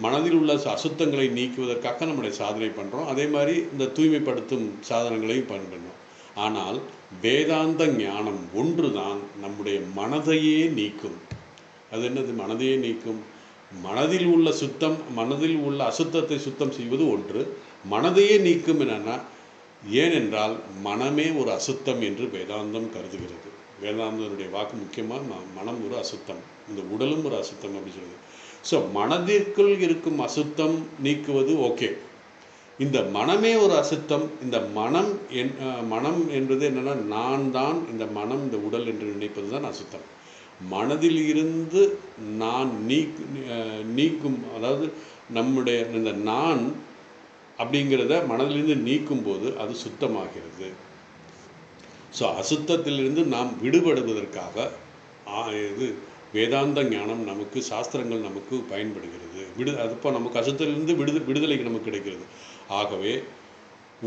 மனதில் உள்ள அசுத்தங்களை நீக்குவதற்காக நம்முடைய சாதனை பண்ணுறோம். அதே மாதிரி இந்த தூய்மைப்படுத்தும் சாதனங்களையும் பண்ணுறோம். ஆனால் வேதாந்த ஞானம் ஒன்று தான் நம்முடைய மனதையே நீக்கும். அது என்னது? மனதையே நீக்கும். மனதில் உள்ள அசுத்தத்தை சுத்தம் செய்வது ஒன்று. மனதையே நீக்கும் என்னன்னா, ஏனென்றால் மனமே ஒரு அசுத்தம் என்று வேதாந்தம் கருதுகிறது. வேதாந்தனுடைய வாக்கு முக்கியமாக மனம் ஒரு அசுத்தம், இந்த உடலும் ஒரு அசுத்தம் அப்படின்னு சொல்லுது. ஸோ மனதிற்குள் இருக்கும் அசுத்தம் நீக்குவது ஓகே. இந்த மனமே ஒரு அசுத்தம். இந்த மனம் என்பது என்னன்னா, நான் தான் இந்த மனம், இந்த உடல் என்று நினைப்பது தான் அசுத்தம். மனதில் இருந்து நான் நீக்கும், அதாவது நம்முடைய இந்த நான் அப்படிங்கிறத மனதிலிருந்து நீக்கும் போது அது சுத்தமாகிறது. ஸோ அசுத்தத்திலிருந்து நாம் விடுபடுவதற்காக இது வேதாந்த ஞானம் நமக்கு, சாஸ்திரங்கள் நமக்கு பயன்படுகிறது. அதுப்போ நமக்கு அசுத்தத்திலிருந்து விடுதலைக்கு நமக்கு கிடைக்கிறது. ஆகவே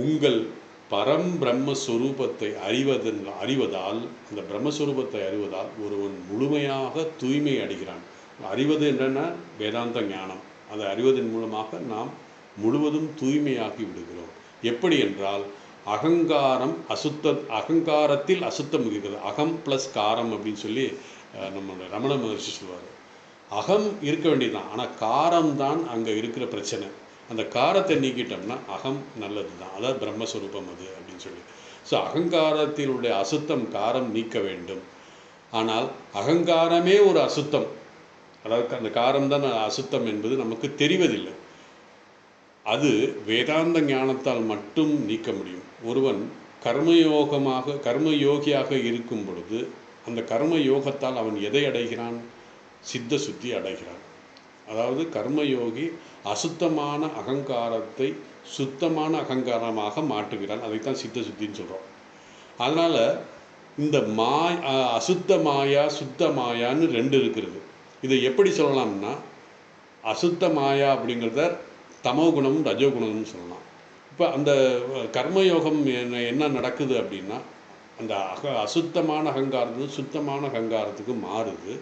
உங்கள் பரம் பிரம்மஸ்வரூபத்தை அறிவதால், அந்த பிரம்மஸ்வரூபத்தை அறிவதால் ஒருவன் முழுமையாக தூய்மை அடைகிறான். அறிவது என்னென்னா வேதாந்த ஞானம். அதை அறிவதன் மூலமாக நாம் முழுவதும் தூய்மையாகி விடுகிறோம். எப்படி என்றால், அகங்காரத்தில் அசுத்தம் இருக்கிறது. அகம் ப்ளஸ் காரம் அப்படின்னு சொல்லி நம்மளோட ரமண மகர்ஷி சொல்லுவார். அகம் இருக்க வேண்டியதுதான், ஆனால் காரம் தான் அங்கே இருக்கிற பிரச்சனை. அந்த காரத்தை நீக்கிட்டோம்னா அகம் நல்லது தான், அதாவது பிரம்மஸ்வரூபம் அது அப்படின்னு சொல்லி. ஸோ அகங்காரத்தினுடைய அசுத்தம் காரம் நீக்க வேண்டும். ஆனால் அகங்காரமே ஒரு அசுத்தம், அதாவது அந்த காரம் தான் அசுத்தம் என்பது நமக்கு தெரிவதில்லை. அது வேதாந்த ஞானத்தால் மட்டும் நீக்க முடியும். ஒருவன் கர்மயோகியாக இருக்கும் பொழுது அந்த கர்மயோகத்தால் அவன் எதை அடைகிறான்? சித்த சுத்தி அடைகிறான். அதாவது கர்மயோகி அசுத்தமான அகங்காரத்தை சுத்தமான அகங்காரமாக மாற்றுகிறான். அதைத்தான் சித்த சுத்தின்னு சொல்கிறோம். அதனால் இந்த அசுத்த மாயா சுத்த மாயான்னு ரெண்டு இருக்கிறது. இதை எப்படி சொல்லலாம்னா, அசுத்த மாயா அப்படிங்கிறத தமோகுணமும் ரஜோகுணம்னு சொல்லலாம். இப்போ அந்த கர்மயோகம் என்ன நடக்குது அப்படின்னா, அந்த அசுத்தமான அகங்காரத்துக்கு சுத்தமான அகங்காரத்துக்கு மாறுது.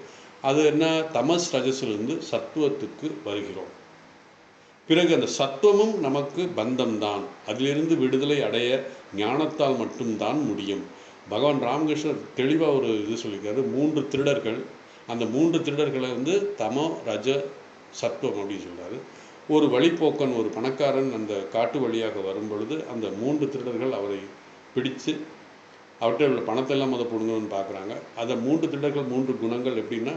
அது என்ன? தமஸ் ரஜஸிலிருந்து சத்துவத்துக்கு வருகிறோம். பிறகு அந்த சத்துவமும் நமக்கு பந்தம்தான். அதிலிருந்து விடுதலை அடைய ஞானத்தால் மட்டும்தான் முடியும். பகவான் ராமகிருஷ்ணர் தெளிவாக ஒரு இது சொல்லியிருக்காரு. 3 திருடர்கள், அந்த 3 திருடர்களை தமோ ரஜ சத்துவம் அப்படின்னு சொல்கிறாரு. ஒரு வழிப்போக்கன், ஒரு பணக்காரன் அந்த காட்டு வழியாக வரும் பொழுது அந்த 3 திருடர்கள் அவரை பிடித்து அவர்கிட்ட உள்ள பணத்தை எல்லாம் பிடுங்கணும்னு பார்க்குறாங்க. அதை 3 திருடர்கள் 3 குணங்கள் எப்படின்னா,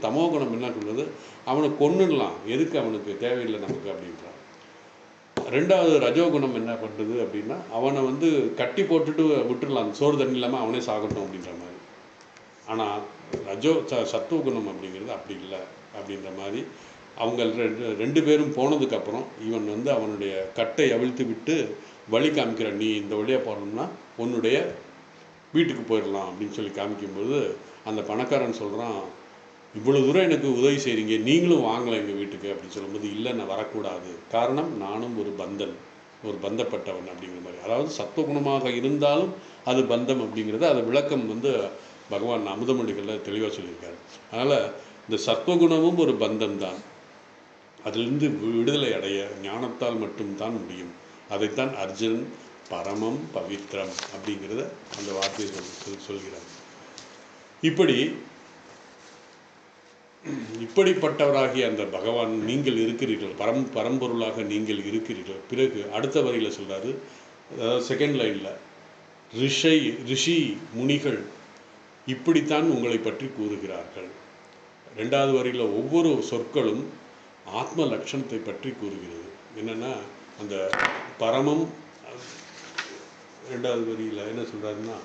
தமோ குணம் என்ன சொல்றது, அவனை கொன்னுடலாம், எதுக்கு அவனுக்கு தேவையில்லை நமக்கு அப்படின்றான். 2வது ரஜோகுணம் என்ன பண்ணுறது அப்படின்னா, அவனை கட்டி போட்டுட்டு விட்டுடலாம், சோறு தண்ணி இல்லாமல் அவனே சாகட்டும் அப்படின்ற மாதிரி. ஆனால் சத்துவகுணம் அப்படிங்கிறது அப்படி இல்லை அப்படின்ற மாதிரி. அவங்க 2 பேரும் போனதுக்கப்புறம் இவன் அவனுடைய கட்டை அவிழ்த்து விட்டு வழி காமிக்கிறான். நீ இந்த வழியாக போகணும்னா உன்னுடைய வீட்டுக்கு போயிடலாம் அப்படின்னு சொல்லி காமிக்கும்போது அந்த பணக்காரன் சொல்கிறான், இவ்வளோ தூரம் எனக்கு உதவி செய்கிறீங்க, நீங்களும் வாங்கலை எங்கள் வீட்டுக்கு அப்படின்னு சொல்லும்போது, இல்லை நான் வரக்கூடாது, காரணம் நானும் ஒரு பந்தன், ஒரு பந்தப்பட்டவன் அப்படிங்கிற மாதிரி. அதாவது சத்துவகுணமாக இருந்தாலும் அது பந்தம் அப்படிங்கிறது அது விளக்கம் வந்து பகவான் அமுதமொழிகளில் தெளிவாக சொல்லியிருக்காரு. அதனால் இந்த சத்துவகுணமும் ஒரு பந்தம் தான். அதிலிருந்து விடுதலை அடைய ஞானத்தால் மட்டும்தான் முடியும். அதைத்தான் அர்ஜுனன் பரமம் பவித்ரம் அப்படிங்கிறத அந்த வார்த்தையை சொல்கிறார். இப்படிப்பட்டவராகிய அந்த பகவான் நீங்கள் இருக்கிறீர்கள், பரம்பொருளாக நீங்கள் இருக்கிறீர்கள். பிறகு அடுத்த வரியில் சொல்றாரு, அதாவது செகண்ட் லைனில், ரிஷி முனிகள் இப்படித்தான் உங்களை பற்றி கூறுகிறார்கள். ரெண்டாவது வரியில் ஒவ்வொரு சொற்களும் ஆத்ம லட்சணத்தை பற்றி கூறுகிறது. என்னென்னா அந்த பரமம், ரெண்டாவது வரியில் என்ன சொல்கிறாருன்னா,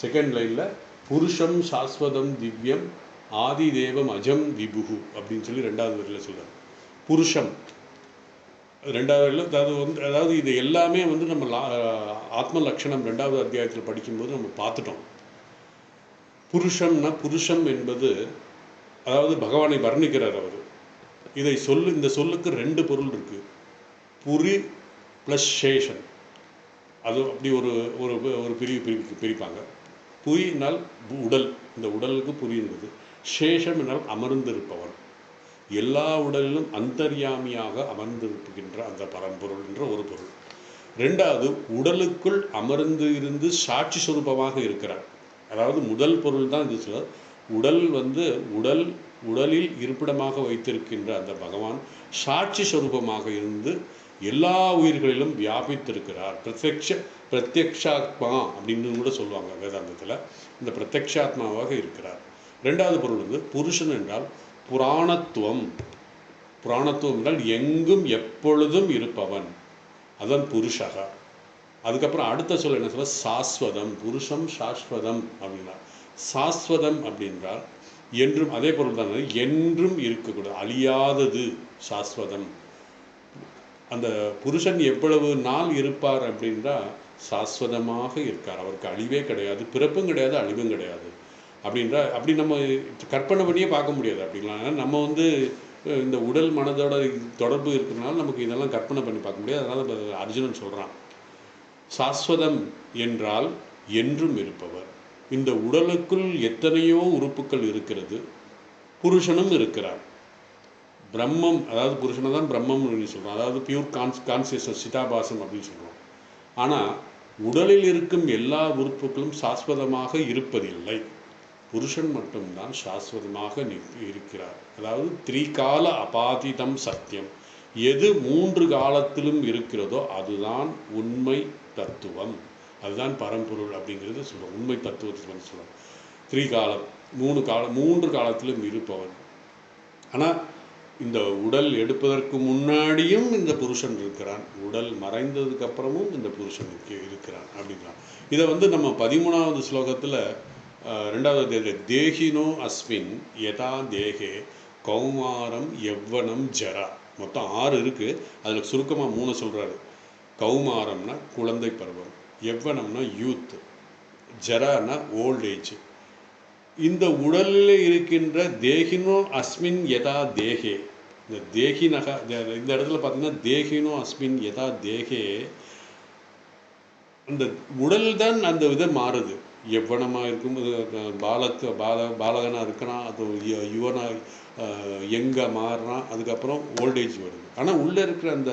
செகண்ட் லைனில் புருஷம் சாஸ்வதம் திவ்யம் ஆதி தேவம் அஜம் விபுகு அப்படின்னு சொல்லி ரெண்டாவது வரியில் சொல்கிறார். புருஷம் ரெண்டாவது வரியில், அதாவது இது எல்லாமே வந்து நம்ம ஆத்ம லட்சணம் ரெண்டாவது அத்தியாயத்தில் படிக்கும்போது நம்ம பார்த்துட்டோம். புருஷம்னா, புருஷம் என்பது அதாவது பகவானை வர்ணிக்கிறார் அவர். இந்த சொல்லுக்கு ரெண்டு பொருள் இருக்கு. புரி ப்ளஸ் சேஷன். அது அப்படி ஒரு ஒரு ஒரு பிரிப்பாங்க. புரியினால் உடல், இந்த உடலுக்கு புரியுங்கிறது. சேஷம் என்றால் அமர்ந்திருப்பவன், எல்லா உடலிலும் அந்தர்யாமியாக அமர்ந்திருக்கின்ற அந்த பரம்பொருள் என்ற ஒரு பொருள். ரெண்டாவது, உடலுக்குள் அமர்ந்து இருந்து சாட்சி சொரூபமாக இருக்கிறார். அதாவது முதல் பொருள் தான் இது சொல்ல. உடல் வந்து உடலில் இருப்பிடமாக வைத்திருக்கின்ற அந்த பகவான் சாட்சி சொரூபமாக இருந்து எல்லா உயிர்களிலும் வியாபித்திருக்கிறார். பிரத்யக்ஷாத்மா அப்படின்னு கூட சொல்லுவாங்க வேதாந்தத்தில். இந்த பிரத்யக்ஷாத்மாவாக இருக்கிறார். ரெண்டாவது பொருள் வந்து புருஷன் என்றால் புராணத்துவம். புராணத்துவம் என்றால் எங்கும் எப்பொழுதும் இருப்பவன், அதன் புருஷக. அதுக்கப்புறம் அடுத்த சொல் என்ன சொல்ல, சாஸ்வதம். புருஷம் சாஸ்வதம் அப்படின்னா, சாஸ்வதம் அப்படின்றால் என்றும், அதே பொருள் தான், என்றும் இருக்கக்கூடாது, அழியாதது சாஸ்வதம். அந்த புருஷன் எவ்வளவு நாள் இருப்பார் அப்படின்றா சாஸ்வதமாக இருக்கார். அவருக்கு அழிவே கிடையாது, பிறப்பும் கிடையாது, அழிவும் கிடையாது அப்படின்றா. அப்படி நம்ம கற்பனை பண்ணியே பார்க்க முடியாது அப்படிங்களா. நம்ம வந்து இந்த உடல் மனதோட தொடர்பு இருக்கிறதுனால நமக்கு இதெல்லாம் கற்பனை பண்ணி பார்க்க முடியாது. அதனால் அர்ஜுனன் சொல்கிறான், சாஸ்வதம் என்றால் என்றும் இருப்பவர். இந்த உடலுக்குள் எத்தனையோ உறுப்புகள் இருக்கிறது, புருஷனும் இருக்கிறார். பிரம்மம், அதாவது புருஷனை தான் பிரம்மம் அப்படின்னு சொல்கிறோம். அதாவது பியூர் கான்சியஸ்னஸ், சிதாபாசம் அப்படின்னு சொல்கிறோம். ஆனால் உடலில் இருக்கும் எல்லா உறுப்புகளும் சாஸ்வதமாக இருப்பதில்லை. புருஷன் மட்டும்தான் சாஸ்வதமாக இருக்கிறார். அதாவது திரிகால அபாதிதம் சத்தியம். எது 3 காலத்திலும் இருக்கிறதோ அதுதான் உண்மை தத்துவம், அதுதான் பரம்பொருள் அப்படிங்கிறது சொல்கிறோம். உண்மை தத்துவத்தை வந்து சொல்கிறோம். திரிகாலம், 3 காலத்திலும் இருப்பவன். ஆனால் இந்த உடல் எடுப்பதற்கு முன்னாடியும் இந்த புருஷன் இருக்கிறான், உடல் மறைந்ததுக்கு அப்புறமும் இந்த புருஷன் இருக்கிறான் அப்படின்றான். இதை வந்து நம்ம 13வது ஸ்லோகத்தில் 2வது தேகினோ அஸ்மின் யதா தேகே கௌமாரம் யவ்வனம் ஜரா, மொத்தம் 6 இருக்குது. அதில் சுருக்கமாக 3 சொல்கிறாரு. கௌமாரம்னா குழந்தை பருவம், யவ்வனம்னா யூத், ஜரானா ஓல்ட் ஏஜ். இந்த உடலில் இருக்கின்ற தேகினோ அஸ்மின் யதா தேகே, இந்த தேகினக, இந்த இடத்துல பார்த்தீங்கன்னா தேகினோ அஸ்மின் யதா தேகே, அந்த உடல் தான் அந்த இதை மாறுது. எவ்வனமாக இருக்கும், பாலகனாக இருக்கிறான், அது யுவனாக எங்கே மாறுறான், அதுக்கப்புறம் ஓல்டேஜ் வருது. ஆனால் உள்ளே இருக்கிற அந்த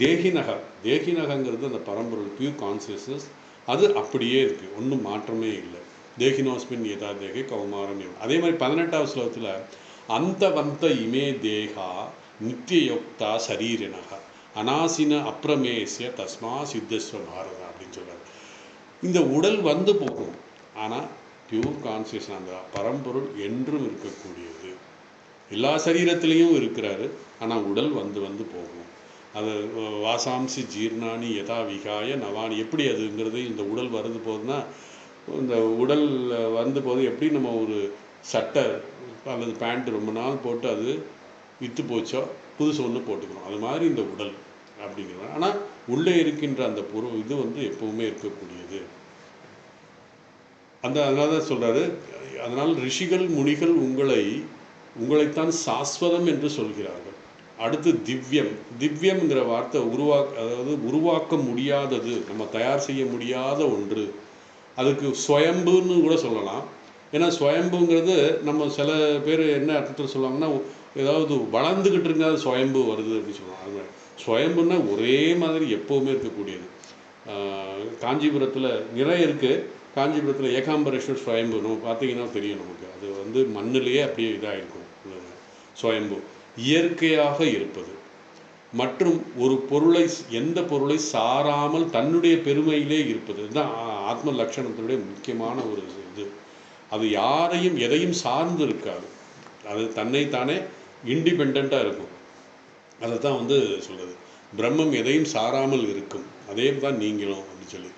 தேகினகங்கிறது அந்த பரம்பொருள், பியூர் கான்சியஸ்னஸ், அது அப்படியே இருக்குது, ஒன்றும் மாற்றமே இல்லை. தேகினோஸ்மின் யதா தேகே கௌமாரம். அதே மாதிரி 18வது ஸ்லோகத்தில் அந்த இமே தேகா நித்தியயோக்தா சரீரினக அனாசின அப்ரமேசிய தஸ்மா சித்தஸ்வ பாரதா அப்படின்னு சொல்கிறார். இந்த உடல் வந்து போகும், ஆனால் பியூர் கான்சியஸ் அந்த பரம்பொருள் என்றும் இருக்கக்கூடியது. எல்லா சரீரத்திலையும் இருக்கிறாரு, ஆனால் உடல் வந்து போகும். அது வாசாம்சி ஜீர்ணானி யதா விகாய நவானி, எப்படி அதுங்கிறது, இந்த உடல் வருது போகுதுன்னா, இந்த உடல் வந்து போது எப்படி நம்ம ஒரு சட்டை அல்லது பேண்ட் ரொம்ப நாள் போட்டு அது விற்று போச்சோ புதுசு ஒன்று போட்டுக்கிறோம், அது மாதிரி இந்த உடல் அப்படிங்கிறோம். ஆனால் உள்ளே இருக்கின்ற அந்த பொருள் இது வந்து எப்பவுமே இருக்கக்கூடியது. அதனால தான் சொல்கிறாரு, அதனால் ரிஷிகள் முனிகள் உங்களைத்தான் சாஸ்வதம் என்று சொல்கிறார்கள். அடுத்து திவ்யம். திவ்யம்ங்கிற வார்த்தை அதாவது உருவாக்க முடியாதது, நம்ம தயார் செய்ய முடியாத ஒன்று. அதுக்கு ஸ்வயம்புன்னு கூட சொல்லலாம். ஏன்னா ஸ்வயம்புங்கிறது நம்ம சில பேர் என்ன அர்த்தத்தில் சொல்லுவாங்கன்னா, ஏதாவது வளர்ந்துக்கிட்டு இருந்தால் ஸ்வயம்பு வருது அப்படின்னு சொல்லுவாங்க. அது மாதிரி ஸ்வயம்புன்னா ஒரே மாதிரி எப்போவுமே இருக்கக்கூடியது. காஞ்சிபுரத்தில் நிறைய இருக்குது. காஞ்சிபுரத்தில் ஏகாம்பரேஸ்வர் ஸ்வயம்பு நம்ம பார்த்தீங்கன்னா தெரியும் நமக்கு. அது வந்து மண்ணிலேயே அப்படியே இதாகிருக்கும். ஸ்வயம்பு இயற்கையாக இருப்பது மற்றும் ஒரு பொருளை, எந்த பொருளை சாராமல் தன்னுடைய பெருமையிலே இருப்பது இதுதான் ஆத்ம லட்சணத்தினுடைய முக்கியமான ஒரு இது. அது யாரையும் எதையும் சார்ந்து இருக்காது. அது தன்னைத்தானே இண்டிபெண்ட்டாக இருக்கும். அதை தான் வந்து சொல்கிறது. பிரம்மம் எதையும் சாராமல் இருக்கும். அதே தான் நீங்களும் அப்படின்னு சொல்லி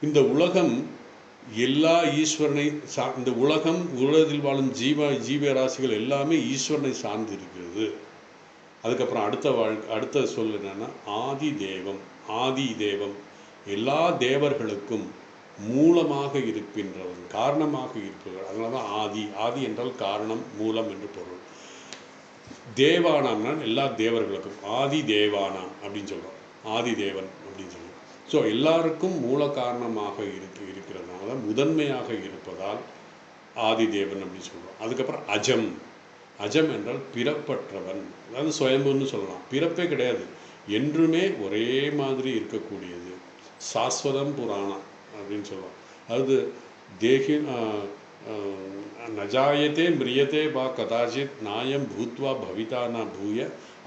இந்த உலகம் எல்லா ஈஸ்வரனை இந்த உலகத்தில் வாழும் ஜீவராசிகள் எல்லாமே ஈஸ்வரனை சார்ந்து இருக்கிறது. அதுக்கப்புறம் அடுத்த சொல் என்னன்னா ஆதி தேவம். எல்லா தேவர்களுக்கும் மூலமாக இருக்கின்றவன், காரணமாக இருப்பவர்கள். அதனால தான் ஆதி என்றால் காரணம், மூலம் என்று பொருள். தேவானாம்னா எல்லா தேவர்களுக்கும் ஆதி தேவானாம் அப்படின்னு சொல்கிறோம். ஆதி தேவன் அப்படின்னு சொல்லுவோம். ஸோ எல்லாருக்கும் மூல காரணமாக இருக்கிறதுனால முதன்மையாக இருப்பதால் ஆதி தேவன் அப்படின்னு சொல்கிறோம். அதுக்கப்புறம் அஜம் என்றால் பிறப்பற்றவன், அதாவது சுயம்புன்னு சொல்லலாம். பிறப்பே கிடையாது, என்றுமே ஒரே மாதிரி இருக்கக்கூடியது. சாஸ்வதம் புராணம் அப்படின்னு சொல்லுவோம். அதாவது தேகி நஜாயத்தே மிரியத்தே வா கதாச்சித் நாயம் பூத்வா பவிதா ந பூய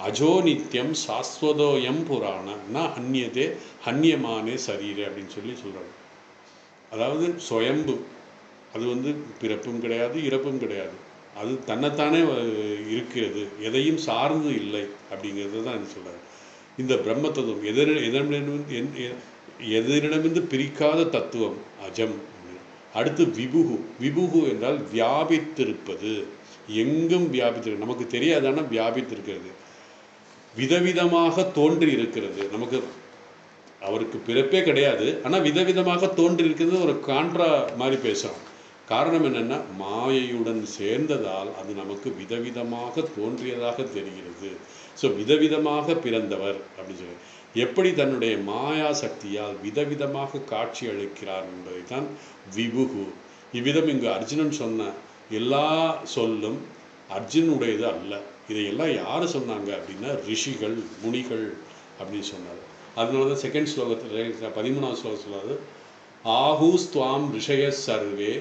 அஜோ நித்தியம் சாஸ்வதோயம் புராண ந ஹன்யதே ஹன்யமானே சரீரே அப்படின்னு சொல்கிறாங்க. அதாவது சுயம்பு, அது வந்து பிறப்பும் கிடையாது இறப்பும் கிடையாது, அது தன்னைத்தானே இருக்கிறது, எதையும் சார்ந்து இல்லை அப்படிங்கிறது தான் சொல்கிறார். இந்த பிரம்ம தத்துவம் எதிரிடமிருந்து பிரிக்காத தத்துவம் அஜம். அடுத்து விபுகு என்றால் வியாபித்திருப்பது, எங்கும் வியாபித்திருக்கு, நமக்கு தெரியாதான வியாபித்திருக்கிறது, விதவிதமாக தோன்றி இருக்கிறது. நமக்கு அவருக்கு பிறப்பே கிடையாது, ஆனால் விதவிதமாக தோன்றி இருக்கிறது ஒரு கான்ட்ரா மாதிரி பேசுகிறோம். காரணம் என்னென்னா மாயையுடன் சேர்ந்ததால் அது நமக்கு விதவிதமாக தோன்றியதாக தெரிகிறது. ஸோ விதவிதமாக பிறந்தவர் அப்படின்னு சொல்லி எப்படி தன்னுடைய மாயா சக்தியால் விதவிதமாக காட்சி அளிக்கிறார் என்பதை தான் விபுகு. இவ்விதம் இங்கு அர்ஜுனன் சொன்ன எல்லா சொல்லும் அர்ஜுனுடையது அல்ல. இதையெல்லாம் யார் சொன்னாங்க அப்படின்னா ரிஷிகள் முனிகள் அப்படின்னு சொன்னார். அதனால தான் செகண்ட் ஸ்லோகத்தில் 13வது ஸ்லோகம் சொல்லாது ஆஹூஸ்துவாம் ரிஷய சர்வே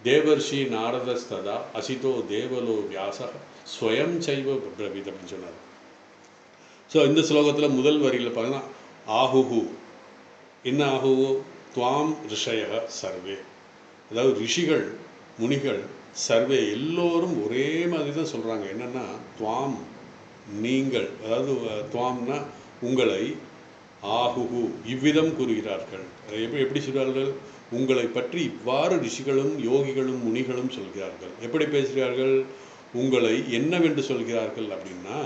தேவர்ஷி நாரதஸ்ததா அசிதோ தேவலோ வியாச ஸ்வயம் சைவ பிரபித் அப்படின்னு சொன்னார். ஸோ இந்த ஸ்லோகத்தில் முதல் வரியில் பார்த்தீங்கன்னா ஆஹுஹு என்ன ஆஹுஹு துவாம் ரிஷய சர்வே, அதாவது ரிஷிகள் முனிகள் சர்வே எல்லோரும் ஒரே மாதிரி தான் சொல்கிறாங்க. என்னென்னா துவாம் நீங்கள், அதாவது துவாம்னா உங்களை, ஆஹுஹு இவ்விதம் கூறுகிறார்கள். எப்படி சொல்கிறார்கள்? உங்களை பற்றி இவ்வாறு ரிஷிகளும் யோகிகளும் முனிகளும் சொல்கிறார்கள். எப்படி பேசுகிறார்கள்? உங்களை என்னவென்று சொல்கிறார்கள் அப்படின்னா,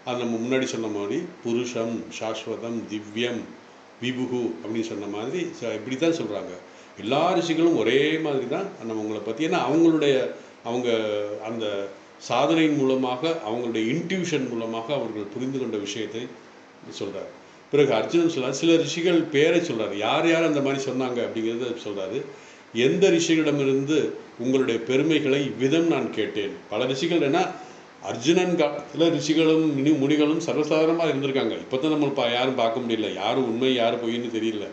அது நம்ம முன்னாடி சொன்ன மாதிரி புருஷம் சாஸ்வதம் திவ்யம் விபுகு அப்படின்னு சொன்ன மாதிரி இப்படி தான் சொல்கிறாங்க. எல்லா ரிஷிகளும் ஒரே மாதிரி தான் நம்ம உங்களை பற்றி, ஏன்னா அவங்க அந்த சாதனையின் மூலமாக அவங்களுடைய இன்ட்யூஷன் மூலமாக அவர்கள் புரிந்து கொண்ட விஷயத்தை சொல்கிறார். பிறகு அர்ஜுனன் சொல்கிறார், சில ரிஷிகள் பேரை சொல்கிறார், யார் யார் அந்த மாதிரி சொன்னாங்க அப்படிங்கிறத சொல்கிறாரு. எந்த ரிஷிகளிடமிருந்து உங்களுடைய பெருமைகளை இவ்விதம் நான் கேட்டேன். பல ரிஷிகள், ஏன்னா அர்ஜுனன் காலத்தில் ரிஷிகளும் முனிகளும் சர்வசாதாரணமாக இருந்திருக்காங்க. இப்போ தான் நம்ம யாரும் பார்க்க முடியல, யாரும் உண்மை யார் பொய்ன்னு தெரியல.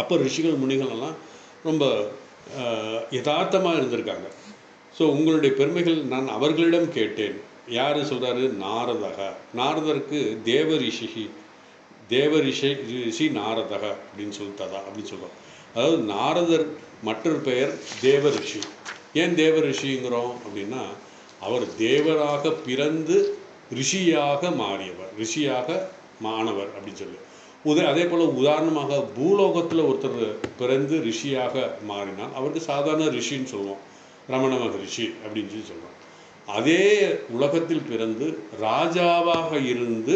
அப்போ ரிஷிகள் முனிகள் எல்லாம் ரொம்ப யதார்த்தமாக இருந்திருக்காங்க. ஸோ உங்களுடைய பெருமைகள் நான் அவர்களிடம் கேட்டேன். யார் சொல்கிறாரு? நாரதருக்கு தேவரிஷி நாரதக அப்படின்னு சொல்லிட்டதா அப்படின்னு சொல்கிறோம். அதாவது நாரதர் மற்றொரு பெயர் தேவரிஷி. ஏன் தேவரிஷிங்கிறோம் அப்படின்னா, அவர் தேவராக பிறந்து ரிஷியாக மாறியவர், ரிஷியாக மாணவர் அப்படின்னு சொல்லி. அதே போல் உதாரணமாக பூலோகத்தில் ஒருத்தர் பிறந்து ரிஷியாக மாறினால் அவருக்கு சாதாரண ரிஷின்னு சொல்லுவோம், ரமண மகரிஷி அப்படின்னு சொல்லி சொல்லுவோம். அதே உலகத்தில் பிறந்து ராஜாவாக இருந்து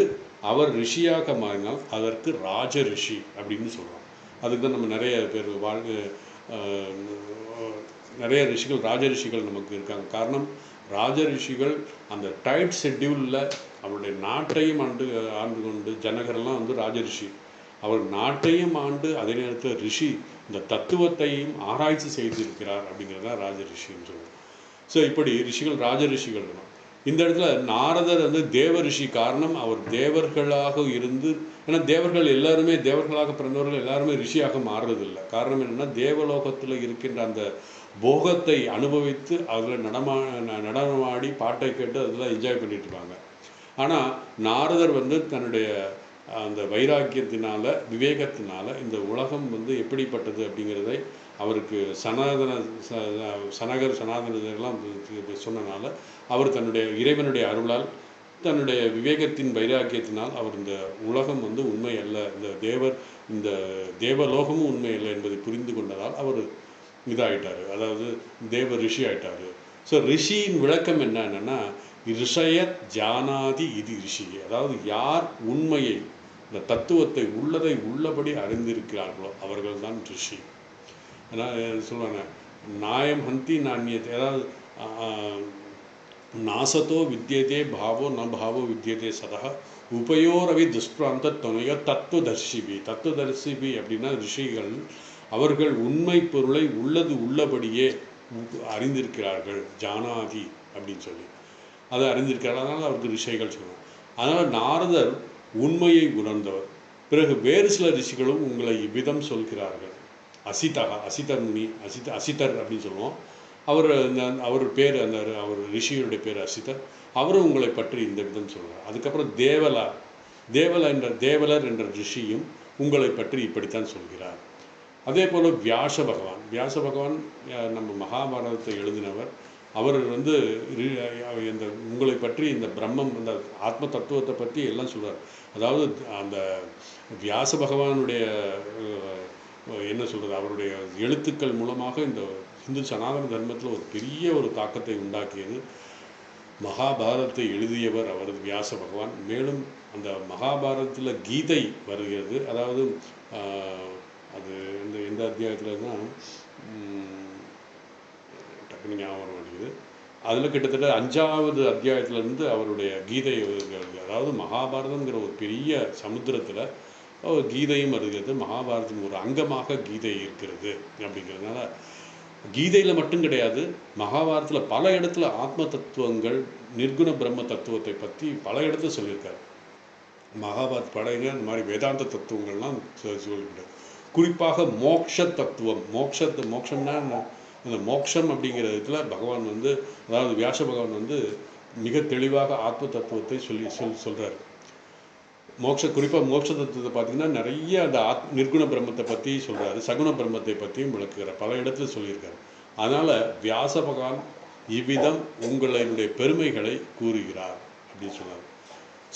அவர் ரிஷியாக மாறினால் அதற்கு ராஜ ரிஷி அப்படின்னு சொல்கிறோம். அதுக்கு தான் நம்ம நிறைய பேர் நிறைய ரிஷிகள் ராஜ ரிஷிகள் நமக்கு இருக்காங்க. காரணம், ராஜ ரிஷிகள் அந்த டைட் ஷெட்யூலில் அவருடைய நாட்டையும் ஆண்டு கொண்டு, ஜனகரெல்லாம் வந்து ராஜ ரிஷி, அவர் நாட்டையும் ஆண்டு அதே நேரத்தில் ரிஷி இந்த தத்துவத்தையும் ஆராய்ச்சி செய்திருக்கிறார் அப்படிங்கிறது தான் ராஜ ரிஷின்னு சொல்லுவோம். ஸோ இப்படி ரிஷிகள் ராஜ ரிஷிகள் தான். இந்த இடத்துல நாரதர் வந்து தேவ ரிஷி. காரணம், அவர் தேவர்களாக இருந்து, ஏன்னா தேவர்கள் எல்லாருமே, தேவர்களாக பிறந்தவர்கள் எல்லாருமே ரிஷியாக மாறுறதில்லை. காரணம் என்னென்னா, தேவலோகத்தில் இருக்கின்ற அந்த போகத்தை அனுபவித்து அதில் நடனமாடி பாட்டை கேட்டு அதில் என்ஜாய் பண்ணிட்டு இருப்பாங்க. ஆனால் நாரதர் வந்து தன்னுடைய அந்த வைராக்கியத்தினால, விவேகத்தினால இந்த உலகம் வந்து எப்படிப்பட்டது அப்படிங்கிறதை அவருக்கு சனகர் சனாதனர்கள்லாம் சொன்னனால, அவர் தன்னுடைய இறைவனுடைய அருளால், தன்னுடைய விவேகத்தின் வைராக்கியத்தினால் அவர் இந்த உலகம் வந்து உண்மை அல்ல, இந்த தேவலோகமும் உண்மை இல்லை என்பதை புரிந்து கொண்டதால் அவர் இதாகிட்டார், அதாவது தேவ ரிஷி ஆகிட்டார். ஸோ ரிஷியின் விளக்கம் என்னன்னா, ரிஷயத் ஜானாதி இது ரிஷி, அதாவது யார் உண்மையை, இந்த தத்துவத்தை உள்ளதை உள்ளபடி அறிந்திருக்கிறார்களோ அவர்கள் தான் ரிஷி. ஆனால் சொல்லுவாங்க, நாயம் ஹந்தி நானியத்தை, அதாவது நாசத்தோ வித்தியதே பாவோ ந பாவோ வித்தியதே சதா உபயோரவி துஷ்பிராந்த துணையோ தத்துவதர்சிபி. தத்துவதர்சிபி அப்படின்னா ரிஷிகள், அவர்கள் உண்மை பொருளை உள்ளது உள்ளபடியே அறிந்திருக்கிறார்கள், ஜானாதி அப்படின்னு சொல்லி அதை அறிந்திருக்கிறார்கள். அதனால் அவருக்கு ரிஷிகள் சொல்லுவாங்க. அதனால் நாரதர் உண்மையை உணர்ந்தவர். பிறகு வேறு சில ரிஷிகளும் உங்களை இவ்விதம் சொல்கிறார்கள். அசிதர் முனி, அசிதர் அப்படின்னு சொல்லுவோம். அவர் பேர், அவர் ரிஷிகளுடைய பேர் அசிதர். அவரும் உங்களை பற்றி இந்த விதம் சொல்கிறார். அதுக்கப்புறம் தேவலர் என்ற ரிஷியும் உங்களை பற்றி இப்படித்தான் சொல்கிறார். அதே போல் வியாச பகவான் நம்ம மகாபாரதத்தை எழுதினவர். அவர் வந்து இந்த உங்களை பற்றி இந்த பிரம்மம், இந்த ஆத்ம தத்துவத்தை பற்றி எல்லாம் சொல்கிறார். அதாவது அந்த வியாச பகவானுடைய என்ன சொல்கிறது, அவருடைய எழுத்துக்கள் மூலமாக இந்த இந்து சனாதன தர்மத்தில் ஒரு பெரிய ஒரு தாக்கத்தை உண்டாக்கியது. மகாபாரதத்தை எழுதியவர் அவரது வியாச பகவான். மேலும் அந்த மகாபாரதத்தில் கீதை வருகிறது. அதாவது அது எந்த அத்தியாயத்தில்னா டக்குனு ஞாபகம் மாட்டேங்குது. அதில் கிட்டத்தட்ட 5வது அத்தியாயத்திலேருந்து அவருடைய கீதை, அதாவது மகாபாரதங்கிற ஒரு பெரிய சமுத்திரத்தில் கீதையும் வருகிறது. மகாபாரதத்தின் ஒரு அங்கமாக கீதை இருக்கிறது. அப்படிங்கிறதுனால கீதையில் மட்டும் கிடையாது, மகாபாரதத்தில் பல இடத்துல ஆத்ம தத்துவங்கள், நிர்குண பிரம்ம தத்துவத்தை பற்றி பல இடத்துல சொல்லியிருக்காரு. மகாபாரத் படைங்க இந்த மாதிரி வேதாந்த தத்துவங்கள்லாம் சொல்லிவிட்டார். குறிப்பாக மோக்ஷ தத்துவம், மோக்ஷம்னா இந்த மோக்ஷம் அப்படிங்கிற இடத்துல பகவான் வந்து, அதாவது வியாச பகவான் வந்து மிக தெளிவாக ஆத்ம தத்துவத்தை சொல்கிறார். குறிப்பாக மோட்ச தத்துவத்தை பார்த்திங்கன்னா நிறைய அந்த நிர்குண பிரம்மத்தை பற்றி சொல்கிறாரு, சகுண பிரம்மத்தை பற்றியும் விளக்குகிறார், பல இடத்துல சொல்லியிருக்காரு. அதனால் வியாச பகவான் இவ்விதம் உங்களுடைய பெருமைகளை கூறுகிறார் அப்படின்னு சொன்னார்.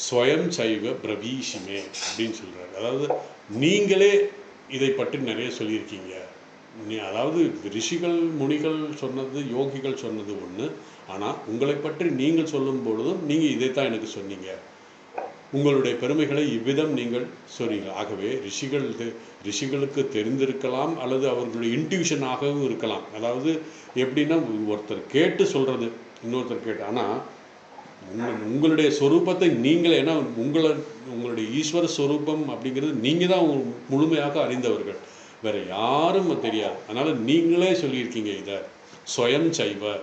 ஸ்வயம் சைவ பிரவீஷிமே அப்படின்னு சொல்கிறார். அதாவது நீங்களே இதை பற்றி நிறைய சொல்லியிருக்கீங்க. அதாவது ரிஷிகள் முனிகள் சொன்னது, யோகிகள் சொன்னது ஒன்று, ஆனால் உங்களை பற்றி நீங்கள் சொல்லும் பொழுதும் நீங்கள் இதைத்தான் எனக்கு சொன்னீங்க, உங்களுடைய பெருமைகளை இவ்விதம் நீங்கள் சொன்னீங்க. ஆகவே ரிஷிகளுக்கு தெரிந்திருக்கலாம், அல்லது அவர்களுடைய இன்ட்யூஷனாகவும் இருக்கலாம். அதாவது எப்படின்னா, ஒருத்தர் கேட்டு சொல்கிறது, இன்னொருத்தர் கேட்டு. ஆனால் உங்களுடைய சொரூபத்தை நீங்களே, ஏன்னா உங்களுடைய ஈஸ்வர சொரூபம் அப்படிங்கிறது நீங்கள் தான் முழுமையாக அறிந்தவர்கள், வேறு யாரும் தெரியாது. அதனால் நீங்களே சொல்லியிருக்கீங்க இதை. ஸ்வயம் சைவ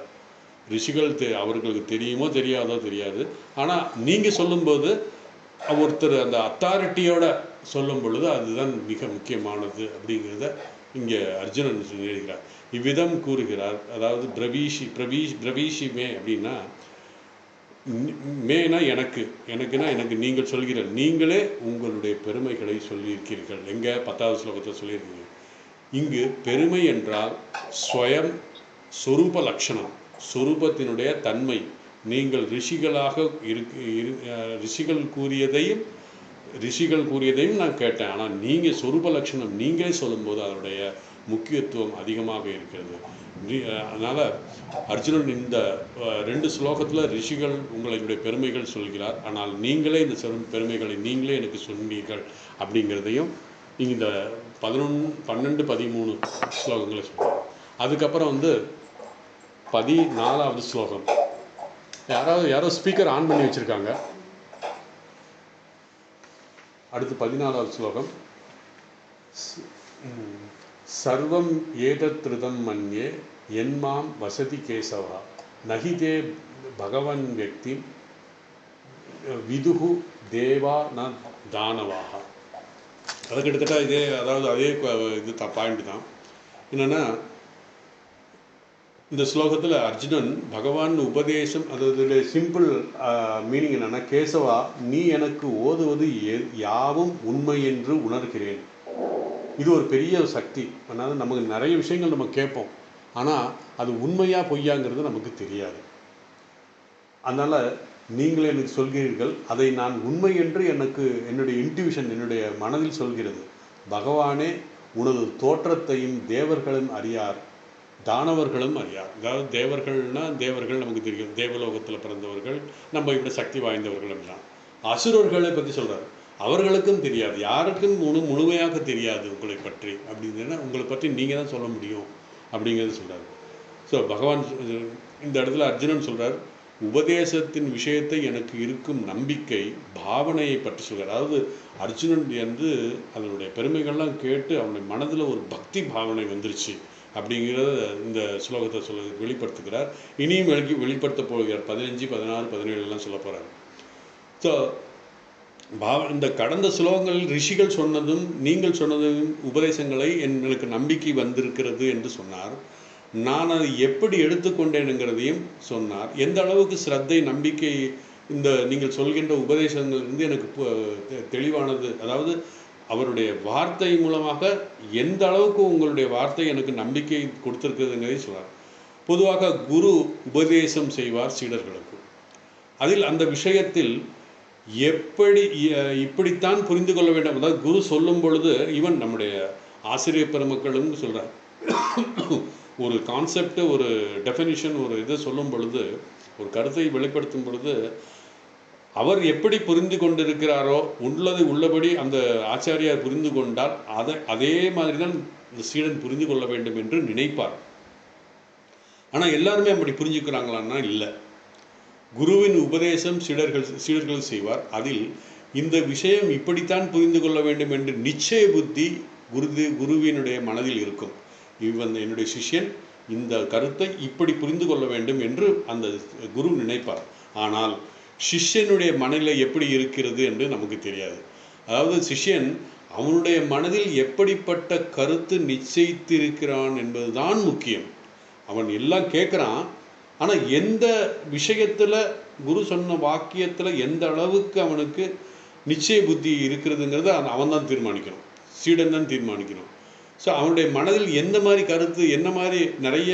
ரிஷிகள் அவர்களுக்கு தெரியுமோ தெரியாதோ தெரியாது, ஆனால் நீங்கள் சொல்லும்போது ஒருத்தர் அந்த அத்தாரிட்டியோட சொல்லும் பொழுது அதுதான் மிக முக்கியமானது அப்படிங்கிறத இங்கே அர்ஜுனன் எழுதுகிறார். இவ்விதம் கூறுகிறார். அதாவது பிரவீஷி மே அப்படின்னா, மேனா எனக்கு நீங்கள் சொல்கிற, நீங்களே உங்களுடைய பெருமைகளை சொல்லியிருக்கிறீர்கள். எங்கே 10வது ஸ்லோகத்தில் சொல்லியிருக்கீங்க. இங்கு பெருமை என்றால் ஸ்வயம் சொரூப லட்சணம், சொரூபத்தினுடைய தன்மை. நீங்கள் ரிஷிகள் கூறியதையும் நான் கேட்டேன், ஆனால் நீங்கள் சொரூப லட்சணம் நீங்களே சொல்லும்போது அதனுடைய முக்கியத்துவம் அதிகமாக இருக்கிறது. அதனால் அர்ஜுனன் இந்த 2 ஸ்லோகத்தில் ரிஷிகள் உங்களுடைய பெருமைகள் சொல்கிறார், ஆனால் நீங்களே இந்த பெருமைகளை நீங்களே எனக்கு சொன்னீர்கள் அப்படிங்கிறதையும் இந்த 11, 12, 13 ஸ்லோகங்களை சொல்கிறார். அதுக்கப்புறம் வந்து 14வது ஸ்லோகம். யாரோ ஸ்பீக்கர் ஆன் பண்ணி வச்சுருக்காங்க. அடுத்து 14வது ஸ்லோகம். சர்வம் ஏதத்ருதம் மன்யே என்மாம் வசதி கேசவா நகிதே பகவன் வியக்தி விதுகு தேவா ந தானவாக. அது கிட்டத்தட்ட இதே, அதாவது அதே இது பாயிண்ட் தான். என்னென்னா, இந்த ஸ்லோகத்தில் அர்ஜுனன் பகவான் உபதேசம், அதாவது சிம்பிள் மீனிங் என்னென்னா, கேசவா நீ எனக்கு ஓதுவது யாவும் உண்மை என்று உணர்கிறேன். இது ஒரு பெரிய சக்தி. அதனால் நமக்கு நிறைய விஷயங்கள் நம்ம கேட்போம், ஆனால் அது உண்மையா பொய்யாங்கிறது நமக்கு தெரியாது. அதனால் நீங்கள் எனக்கு சொல்கிறீர்கள், அதை நான் உண்மை என்று எனக்கு என்னுடைய இன்ட்யூஷன், என்னுடைய மனதில் சொல்கிறது. பகவானே உனது தோற்றத்தையும் தேவர்களும் அறியார், தானவர்களும் அறியார். அதாவது தேவர்கள் நமக்கு தெரியும், தேவலோகத்தில் பிறந்தவர்கள், நம்ம இப்படி சக்தி வாய்ந்தவர்கள் எல்லாம். அசுரர்களை பற்றி சொல்கிறார், அவர்களுக்கும் தெரியாது, யாருக்கும் முழுமையாக தெரியாது உங்களை பற்றி. அப்படின்னா உங்களை பற்றி நீங்கள் தான் சொல்ல முடியும் அப்படிங்கிறது சொல்கிறார். ஸோ பகவான் இந்த இடத்துல அர்ஜுனன் சொல்கிறார், உபதேசத்தின் விஷயத்தை எனக்கு இருக்கும் நம்பிக்கை பாவனையை பற்றி சொல்கிறார். அதாவது அர்ஜுனன் வந்து அதனுடைய பெருமைகள்லாம் கேட்டு அவனுடைய மனதில் ஒரு பக்தி பாவனை வந்துருச்சு அப்படிங்கிறத இந்த ஸ்லோகத்தை வெளிப்படுத்துகிறார். இனியும் வெளிப்படுத்த போகிறார். 15, 16, 17 சொல்ல போகிறார். ஸோ இந்த கடந்த ஸ்லோகங்களில் ரிஷிகள் சொன்னதும் நீங்கள் சொன்னதும் உபதேசங்களை எனக்கு நம்பிக்கை வந்திருக்கிறது என்று சொன்னார். நான் அதை எப்படி எடுத்துக்கொண்டேனுங்கிறதையும் சொன்னார். எந்த அளவுக்கு ஸ்ரத்தை, நம்பிக்கை இந்த நீங்கள் சொல்கின்ற உபதேசங்களிலிருந்து எனக்கு தெளிவானது, அதாவது அவருடைய வார்த்தை மூலமாக எந்த அளவுக்கு உங்களுடைய வார்த்தை எனக்கு நம்பிக்கை கொடுத்துருக்குதுங்கிறதையும் சொன்னார். பொதுவாக குரு உபதேசம் செய்வார் சீடர்களுக்கு. அதில் அந்த விஷயத்தில் இப்படித்தான் புரிந்து கொள்ள வேண்டும். அதாவது குரு சொல்லும் பொழுது, ஈவன் நம்முடைய ஆசிரியர் பெருமக்களும் சொல்கிறார், ஒரு கான்செப்ட், ஒரு டெஃபினிஷன், ஒரு இதை சொல்லும் பொழுது, ஒரு கருத்தை வெளிப்படுத்தும் பொழுது அவர் எப்படி புரிந்து கொண்டிருக்கிறாரோ உள்ளபடி அந்த ஆச்சாரியார் புரிந்து கொண்டால் அதே மாதிரி தான் இந்த சீடன் புரிந்து கொள்ள வேண்டும் என்று நினைப்பார். ஆனால் எல்லாருமே அப்படி புரிஞ்சுக்கிறாங்களான்னா இல்லை. குருவின் உபதேசம் சீடர்கள் செய்வார். அதில் இந்த விஷயம் இப்படித்தான் புரிந்து கொள்ள வேண்டும் என்று நிச்சய புத்தி குருவினுடைய மனதில் இருக்கும். என்னுடைய சிஷ்யன் இந்த கருத்தை இப்படி புரிந்து கொள்ள வேண்டும் என்று அந்த குரு நினைப்பார். ஆனால் சிஷ்யனுடைய மனதில் எப்படி இருக்கிறது என்று நமக்கு தெரியாது. அதாவது சிஷ்யன் அவனுடைய மனதில் எப்படிப்பட்ட கருத்து நிச்சயித்திருக்கிறான் என்பதுதான் முக்கியம். அவன் எல்லாம் கேட்குறான், ஆனால் எந்த விஷயத்தில் குரு சொன்ன வாக்கியத்தில் எந்த அளவுக்கு அவனுக்கு நிச்சய புத்தி இருக்கிறதுங்கிறத அவன் தான் தீர்மானிக்கணும், சீடன் தான் தீர்மானிக்கணும். ஸோ அவனுடைய மனதில் எந்த மாதிரி கருத்து, என்ன மாதிரி நிறைய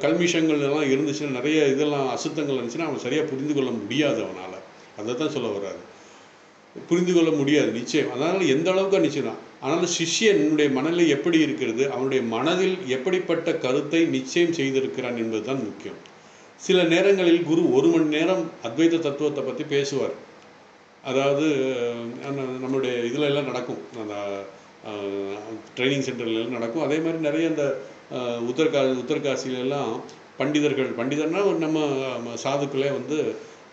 கல்மிஷங்கள் எல்லாம் இருந்துச்சுன்னா, நிறைய இதெல்லாம் அசுத்தங்கள் இருந்துச்சுன்னா அவன் சரியாக புரிந்து கொள்ள முடியாது. அவனால் அதை தான் சொல்ல வர்றாரு, புரிந்து கொள்ள முடியாது நிச்சயம். அதனால் எந்த அளவுக்கு நிச்சயம் தான். அதனால் சிஷ்யனுடைய மனதில் எப்படி இருக்கிறது, அவனுடைய மனதில் எப்படிப்பட்ட கருத்தை நிச்சயம் செய்திருக்கிறான் என்பது தான் முக்கியம். சில நேரங்களில் குரு 1 மணி நேரம் அத்வைத தத்துவத்தை பற்றி பேசுவார். அதாவது நம்மளுடைய இதில் எல்லாம் நடக்கும், அந்த ட்ரைனிங் சென்டர்லாம் நடக்கும். அதே மாதிரி நிறைய அந்த உத்தரகாசிலெல்லாம் பண்டிதர்னா நம்ம சாதுக்களே வந்து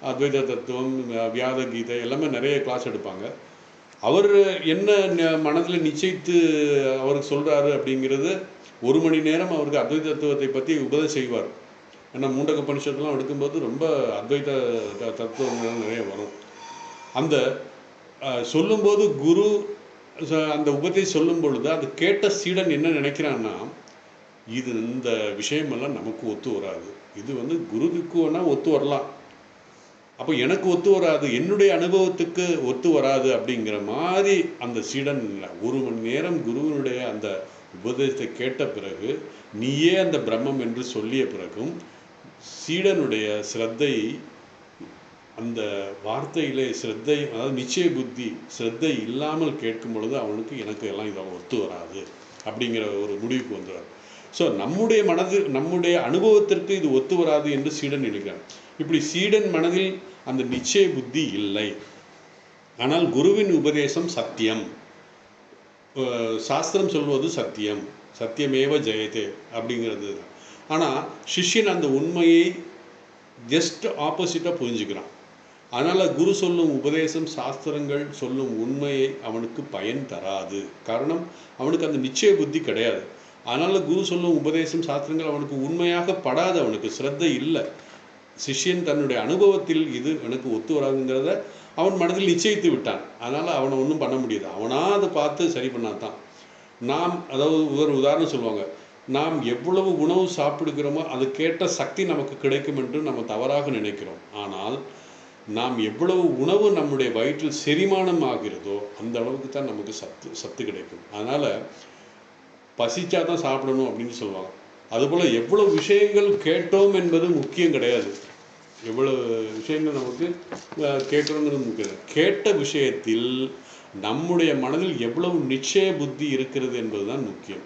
அத்வைத தத்துவம், வியாத கீதை எல்லாமே நிறைய கிளாஸ் எடுப்பாங்க. அவர் என்ன மனதில் நிச்சயித்து அவருக்கு சொல்கிறாரு அப்படிங்கிறது 1 மணி நேரம் அவருக்கு அத்வைத தத்துவத்தை பற்றி உபதேசம் செய்வார். ஏன்னா மூண்டக உபனிஷத்துலாம் எடுக்கும்போது ரொம்ப அத்வைத தத்துவங்கள் நிறைய வரும். அந்த சொல்லும்போது குரு அந்த உபதேசம் சொல்லும் பொழுது அது கேட்ட சீடன் என்ன நினைக்கிறான்னா, இந்த விஷயமெல்லாம் நமக்கு ஒத்து வராது, இது வந்து குருவுக்கு வேணால் ஒத்து வரலாம், அப்போ எனக்கு ஒத்து வராது, என்னுடைய அனுபவத்துக்கு ஒத்து வராது அப்படிங்கிற மாதிரி அந்த சீடன் 1 மணி நேரம் குருவினுடைய அந்த உபதேசத்தை கேட்ட பிறகு, நீயே அந்த பிரம்மம் என்று சொல்லிய பிறகும் சீடனுடைய ஸ்ரத்தை, அந்த வார்த்தையிலே ஸ்ரத்தை, அதாவது நிச்சய புத்தி ஸ்ரத்தை இல்லாமல் கேட்கும் பொழுது அவனுக்கு எனக்கு எல்லாம் இதை ஒத்து வராது அப்படிங்கிற ஒரு முடிவுக்கு வந்துடுறார். ஸோ நம்முடைய அனுபவத்திற்கு இது ஒத்து வராது என்று சீடன் நினைக்கிறான். இப்படி சீடன் மனதில் அந்த நிச்சய புத்தி இல்லை. ஆனால் குருவின் உபதேசம் சத்தியம், சாஸ்திரம் சொல்வது சத்தியம், சத்தியமேவ ஜெயதே அப்படிங்கிறது தான். ஆனால் சிஷ்யன் அந்த உண்மையை ஜஸ்ட் ஆப்போசிட்டாக புரிஞ்சுக்கிறான். அதனால் குரு சொல்லும் உபதேசம், சாஸ்திரங்கள் சொல்லும் உண்மையை அவனுக்கு பயன் தராது. காரணம், அவனுக்கு அந்த நிச்சய புத்தி கிடையாது. அதனால் குரு சொல்லும் உபதேசம், சாஸ்திரங்கள் அவனுக்கு உண்மையாக படாது, அவனுக்கு ஸ்ரத்தை இல்லை. சிஷ்யன் தன்னுடைய அனுபவத்தில் இது எனக்கு ஒத்து வராதுங்கிறத அவன் மனதில் நிச்சயித்து விட்டான். அதனால் அவனை ஒன்றும் பண்ண முடியாது. அவனாக அதை பார்த்து சரி பண்ணாதான். நாம் அதாவது ஒரு உதாரணம் சொல்லுவாங்க, நாம் எவ்வளவு உணவு சாப்பிடுகிறோமோ அது கேட்ட சக்தி நமக்கு கிடைக்கும் என்று நம்ம தவறாக நினைக்கிறோம். ஆனால் நாம் எவ்வளவு உணவு நம்முடைய வயிற்றில் செரிமானம் ஆகிறதோ அந்த அளவுக்கு தான் நமக்கு சத்து கிடைக்கும். அதனால் பசிச்சா தான் சாப்பிடணும் அப்படின்னு சொல்லுவாங்க. அதுபோல் எவ்வளவு விஷயங்கள் கேட்டோம் என்பது முக்கியம் கிடையாது. எவ்வளவு விஷயங்கள் நமக்கு கேட்கணுங்கிறது முக்கியம். கேட்ட விஷயத்தில் நம்முடைய மனதில் எவ்வளவு நிச்சய புத்தி இருக்கிறது என்பது தான் முக்கியம்.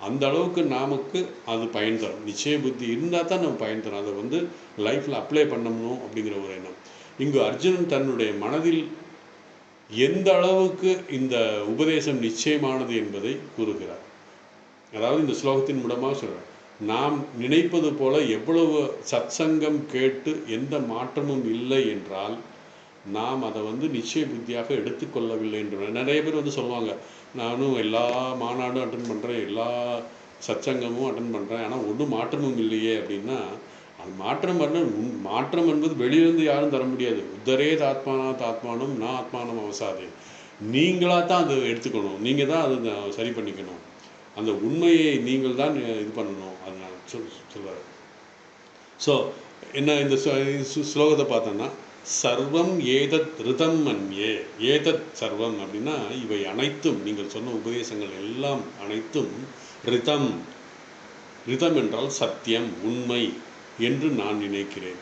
அந்த அளவுக்கு நமக்கு அது பயன் தரும். நிச்சய புத்தி இருந்தால் தான் நம்ம பயன் தரும். அதை லைஃப்பில் அப்ளை பண்ணணும் அப்படிங்கிற ஒரு எண்ணம். இங்கு அர்ஜுனன் தன்னுடைய மனதில் எந்த அளவுக்கு இந்த உபதேசம் நிச்சயமானது என்பதை கூறுகிறார். அதாவது இந்த ஸ்லோகத்தின் மூலமாக சொல்கிறார், நாம் நினைப்பது போல எவ்வளவு சத்சங்கம் கேட்டு எந்த மாற்றமும் இல்லை என்றால் நாம் அதை நிச்சய புத்தியாக எடுத்துக்கொள்ளவில்லை என்று நிறைய பேர் சொல்லுவாங்க, நானும் எல்லா மாநாடும் அட்டன் பண்ணுறேன், எல்லா சத்சங்கமும் அட்டன் பண்ணுறேன், ஆனால் ஒன்றும் மாற்றமும் இல்லையே அப்படின்னா, அது மாற்றம் என்பது வெளியிலிருந்து யாரும் தர முடியாது. உத்தரேத் ஆத்மானம் நான் ஆத்மானம் அவசாதே. நீங்களாக தான் அதை எடுத்துக்கணும், நீங்கள் தான் அதை சரி பண்ணிக்கணும். அந்த உண்மையை நீங்கள் தான் இது பண்ணணும். அது நான் சொல்வார். ஸோ என்ன இந்த ஸ்லோகத்தை பார்த்தோன்னா, சர்வம் ஏதத் ரிதம் மன்யே. ஏதத் சர்வம் அப்படின்னா இவை அனைத்தும், நீங்கள் சொன்ன உபதேசங்கள் எல்லாம் அனைத்தும் ரிதம். ரிதம் என்றால் சத்தியம், உண்மை என்று நான் நினைக்கிறேன்.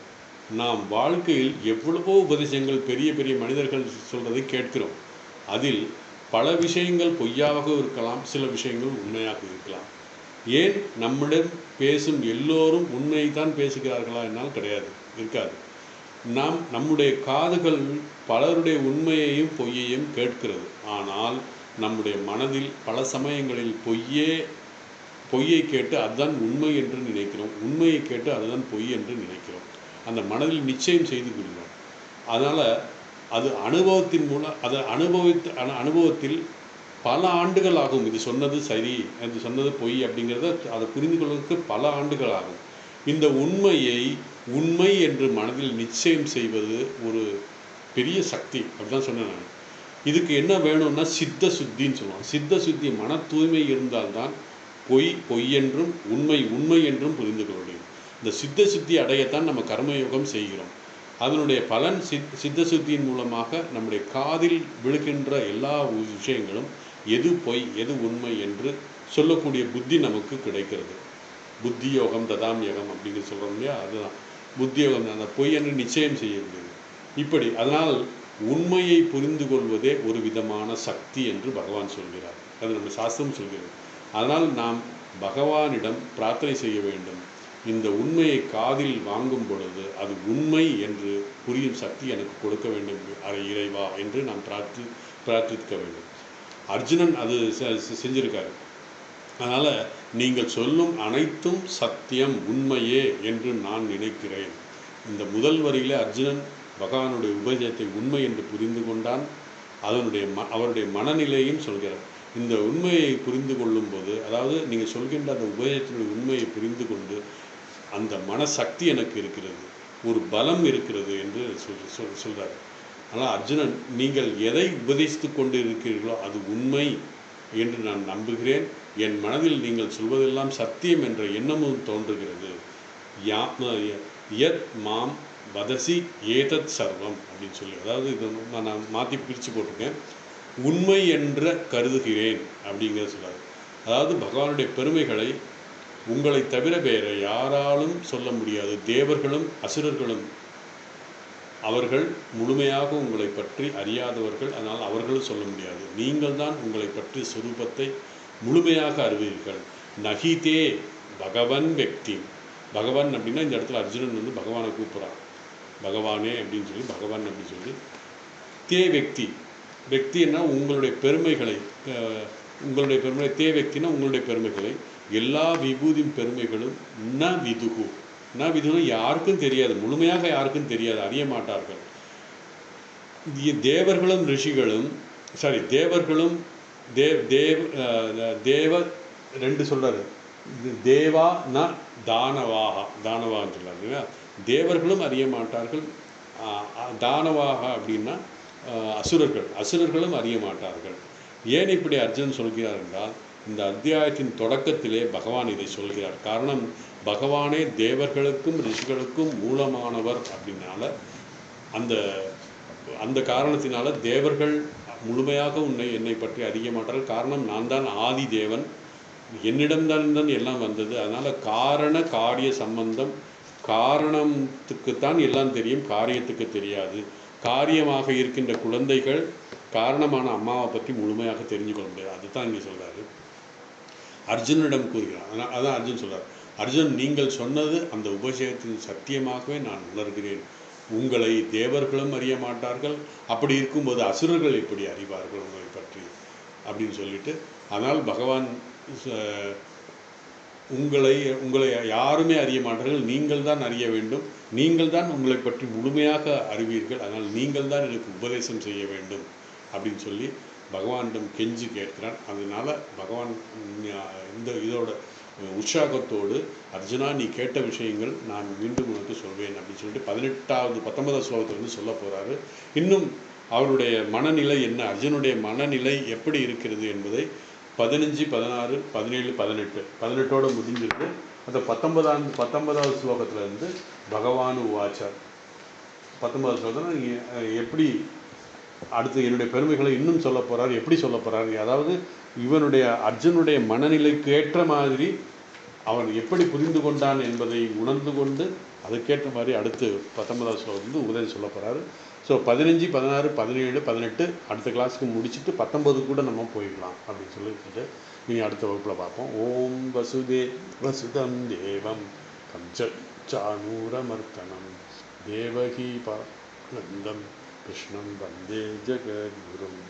நாம் வாழ்க்கையில் எவ்வளவோ உபதேசங்கள் பெரிய பெரிய மனிதர்கள் சொல்வதை கேட்கிறோம். அதில் பல விஷயங்கள் பொய்யாக இருக்கலாம், சில விஷயங்கள் உண்மையாக இருக்கலாம். ஏன் நம்மிடம் பேசும் எல்லோரும் உண்மையை தான் பேசுகிறார்களா என்னால் கிடையாது, இருக்காது. நம்முடைய காதுகள் பலருடைய உண்மையையும் பொய்யையும் கேட்கிறது. ஆனால் நம்முடைய மனதில் பல சமயங்களில் பொய்யை கேட்டு அதுதான் உண்மை என்று நினைக்கிறோம், உண்மையை கேட்டு அதுதான் பொய் என்று நினைக்கிறோம். அந்த மனதில் நிச்சயம் செய்து கொள்கிறோம். அதனால் அது அனுபவத்தின் மூலம், அதை அனுபவத்தில் பல ஆண்டுகள் ஆகும். இது சொன்னது சரி, இது சொன்னது பொய் அப்படிங்கிறத அதை புரிந்து கொள்வதற்கு பல ஆண்டுகள் ஆகும். இந்த உண்மையை உண்மை என்று மனதில் நிச்சயம் செய்வது ஒரு பெரிய சக்தி. அப்படிதான் சொன்னேன் நான். இதுக்கு என்ன வேணும்னா சித்த சுத்தின்னு சொல்லுவாங்க. சித்த சுத்தி, மன தூய்மை இருந்தால்தான் பொய் என்றும் உண்மை என்றும் புரிந்து கொள்ள முடியும். இந்த சித்த சுத்தி அடையத்தான் நம்ம கர்மயோகம் செய்கிறோம். அதனுடைய பலன் சித்த சுத்தியின் மூலமாக நம்முடைய காதில் விழுகின்ற எல்லா விஷயங்களும் எது பொய் எது உண்மை என்று சொல்லக்கூடிய புத்தி நமக்கு கிடைக்கிறது. புத்தி யோகம் ததாம் யோகம் அப்படிங்கிற சொல்கிறோம் இல்லையா, அதுதான் புத்தி யோகம். அந்த பொய் என்று நிச்சயம் செய்ய முடியுது. இப்படி அதனால் உண்மையை புரிந்து கொள்வதே ஒரு விதமான சக்தி என்று பகவான் சொல்கிறார். அது நம்ம சாஸ்திரம் சொல்கிறது. அதனால் நாம் பகவானிடம் பிரார்த்தனை செய்ய வேண்டும். இந்த உண்மையை காதில் வாங்கும் பொழுது அது உண்மை என்று புரியும் சக்தி எனக்கு கொடுக்க வேண்டும் இறைவா என்று நாம் பிரார்த்திக்க வேண்டும். அர்ஜுனன் அது செஞ்சிருக்காரு. அதனால் நீங்கள் சொல்லும் அனைத்தும் சத்தியம், உண்மையே என்று நான் நினைக்கிறேன். இந்த முதல் வரியிலே அர்ஜுனன் பகவானுடைய உபதேசத்தை உண்மை என்று புரிந்து கொண்டான். அவருடைய மனநிலையும் சொல்கிறார். இந்த உண்மையை புரிந்து கொள்ளும்போது, அதாவது நீங்கள் சொல்கின்ற அந்த உபதேசத்தினுடைய உண்மையை புரிந்து கொண்டு அந்த மனசக்தி எனக்கு இருக்கிறது, ஒரு பலம் இருக்கிறது என்று சொல்கிறார். ஆனால் அர்ஜுனன், நீங்கள் எதை உபதேசித்து கொண்டு இருக்கிறீர்களோ அது உண்மை என்று நான் நம்புகிறேன். என் மனதில் நீங்கள் சொல்வதெல்லாம் சத்தியம் என்ற எண்ணமும் தோன்றுகிறது. யத் மாம் வதசி ஏதத் சர்வம் அப்படின்னு சொல்லி, அதாவது இது நான் மாற்றி பிரித்து போட்டிருக்கேன். உண்மை என்ற கருதுகிறேன் அப்படிங்கிறத சொல்கிறார். அதாவது பகவானுடைய பெருமைகளை உங்களை தவிர வேறு யாராலும் சொல்ல முடியாது. தேவர்களும் அசுரர்களும் அவர்கள் முழுமையாக உங்களை பற்றி அறியாதவர்கள். அதனால் அவர்களும் சொல்ல முடியாது. நீங்கள் தான் உங்களை பற்றி சுரூபத்தை முழுமையாக அறிவீர்கள். நகிதே பகவன் வெக்தி. பகவான் அப்படின்னா இந்த இடத்துல அர்ஜுனன் பகவானை கூப்பிட்றான். பகவானே அப்படின்னு சொல்லி, பகவான் அப்படின்னு சொல்லி. தே வெக்தின்னா உங்களுடைய பெருமைகளை, தே வெக்தினா உங்களுடைய பெருமைகளை எல்லா விபூதி பெருமைகளும் ந விதுகு. ந விதுகு யாருக்கும் தெரியாது, முழுமையாக யாருக்கும் தெரியாது, அறிய மாட்டார்கள். தேவர்களும் ரிஷிகளும் தேவர்களும் தேவ ரெண்டு சொல்றாரு. தேவா ந தானவாக, தானவான்னு சொல்றாரு இல்லையா. தேவர்களும் அறிய மாட்டார்கள். தானவாக அப்படின்னா அசுரர்களும் அறிய மாட்டார்கள். ஏன் இப்படி அர்ஜுனன் சொல்கிறார் என்றால், இந்த அத்தியாயத்தின் தொடக்கத்திலே பகவான் இதை சொல்கிறார். காரணம், பகவானே தேவர்களுக்கும் ரிஷிகளுக்கும் மூலமானவர். அப்படின்னால அந்த காரணத்தினால தேவர்கள் முழுமையாக என்னை பற்றி அறிய மாட்டார்கள். காரணம், நான் தான் ஆதி தேவன், என்னிடம்தான் எல்லாம் வந்தது. அதனால் காரண காரிய சம்பந்தம், காரணத்துக்குத்தான் எல்லாம் தெரியும், காரியத்துக்கு தெரியாது. காரியமாக இருக்கின்ற குழந்தைகள் காரணமான அம்மாவை பற்றி முழுமையாக தெரிஞ்சு கொள்ள முடியாது. அதுதான் இங்கே சொல்கிறாரு, அர்ஜுனிடம் கூறுகிறார். அதான் அர்ஜுன் சொல்கிறார், அர்ஜுன், நீங்கள் சொன்னது அந்த உபதேசத்தின் சத்தியமாகவே நான் உணர்கிறேன். உங்களை தேவர்களும் அறிய மாட்டார்கள், அப்படி இருக்கும்போது அசுரர்கள் எப்படி அறிவார்கள் உங்களை பற்றி அப்படின்னு சொல்லிட்டு, ஆனால் பகவான் உங்களை யாருமே அறிய மாட்டார்கள், நீங்கள் தான் அறிய வேண்டும், நீங்கள் தான் உங்களை பற்றி முழுமையாக அறிவீர்கள், அதனால் நீங்கள் தான் எனக்கு உபதேசம் செய்ய வேண்டும் அப்படின்னு சொல்லி பகவானிடம் கெஞ்சி கேட்கிறான். அதனால பகவான் இதோட உற்சாகத்தோடு, அர்ஜுனா, நீ கேட்ட விஷயங்கள் நான் மீண்டும் உனக்கு சொல்வேன் அப்படின்னு சொல்லிட்டு 19வது ஸ்லோகத்தில் சொல்ல போகிறாரு. இன்னும் அவருடைய மனநிலை என்ன, அர்ஜுனுடைய மனநிலை எப்படி இருக்கிறது என்பதை 15, 16, 17, 18 முடிஞ்சிருக்கு. அந்த 19வது ஸ்லோகத்திலேருந்து பகவான் உவாச்சார் 19வது ஸ்லோகத்தில் எப்படி அடுத்து என்னுடைய பெருமைகளை இன்னும் சொல்ல போகிறார், எப்படி சொல்ல போகிறார், அதாவது அர்ஜுனுடைய மனநிலைக்கு ஏற்ற மாதிரி அவன் எப்படி புரிந்து கொண்டான் என்பதை உணர்ந்து கொண்டு அதுக்கேற்ற மாதிரி அடுத்து 19வது ஸ்லோகத்திலிருந்து உபதேசம் சொல்ல போகிறாரு. ஸோ 15, 16, 17, 18 அடுத்த கிளாஸுக்கு முடிச்சுட்டு 19 கூட நம்ம போயிடலாம் அப்படின்னு சொல்லிட்டு இனி அடுத்த வகுப்பில் பார்ப்போம். ஓம் வசுதம் தேவம் கம்சானூரமர்த்தனம் தேவகி பரநந்தம் கிருஷ்ணம் வந்தே ஜெகத்குரும்.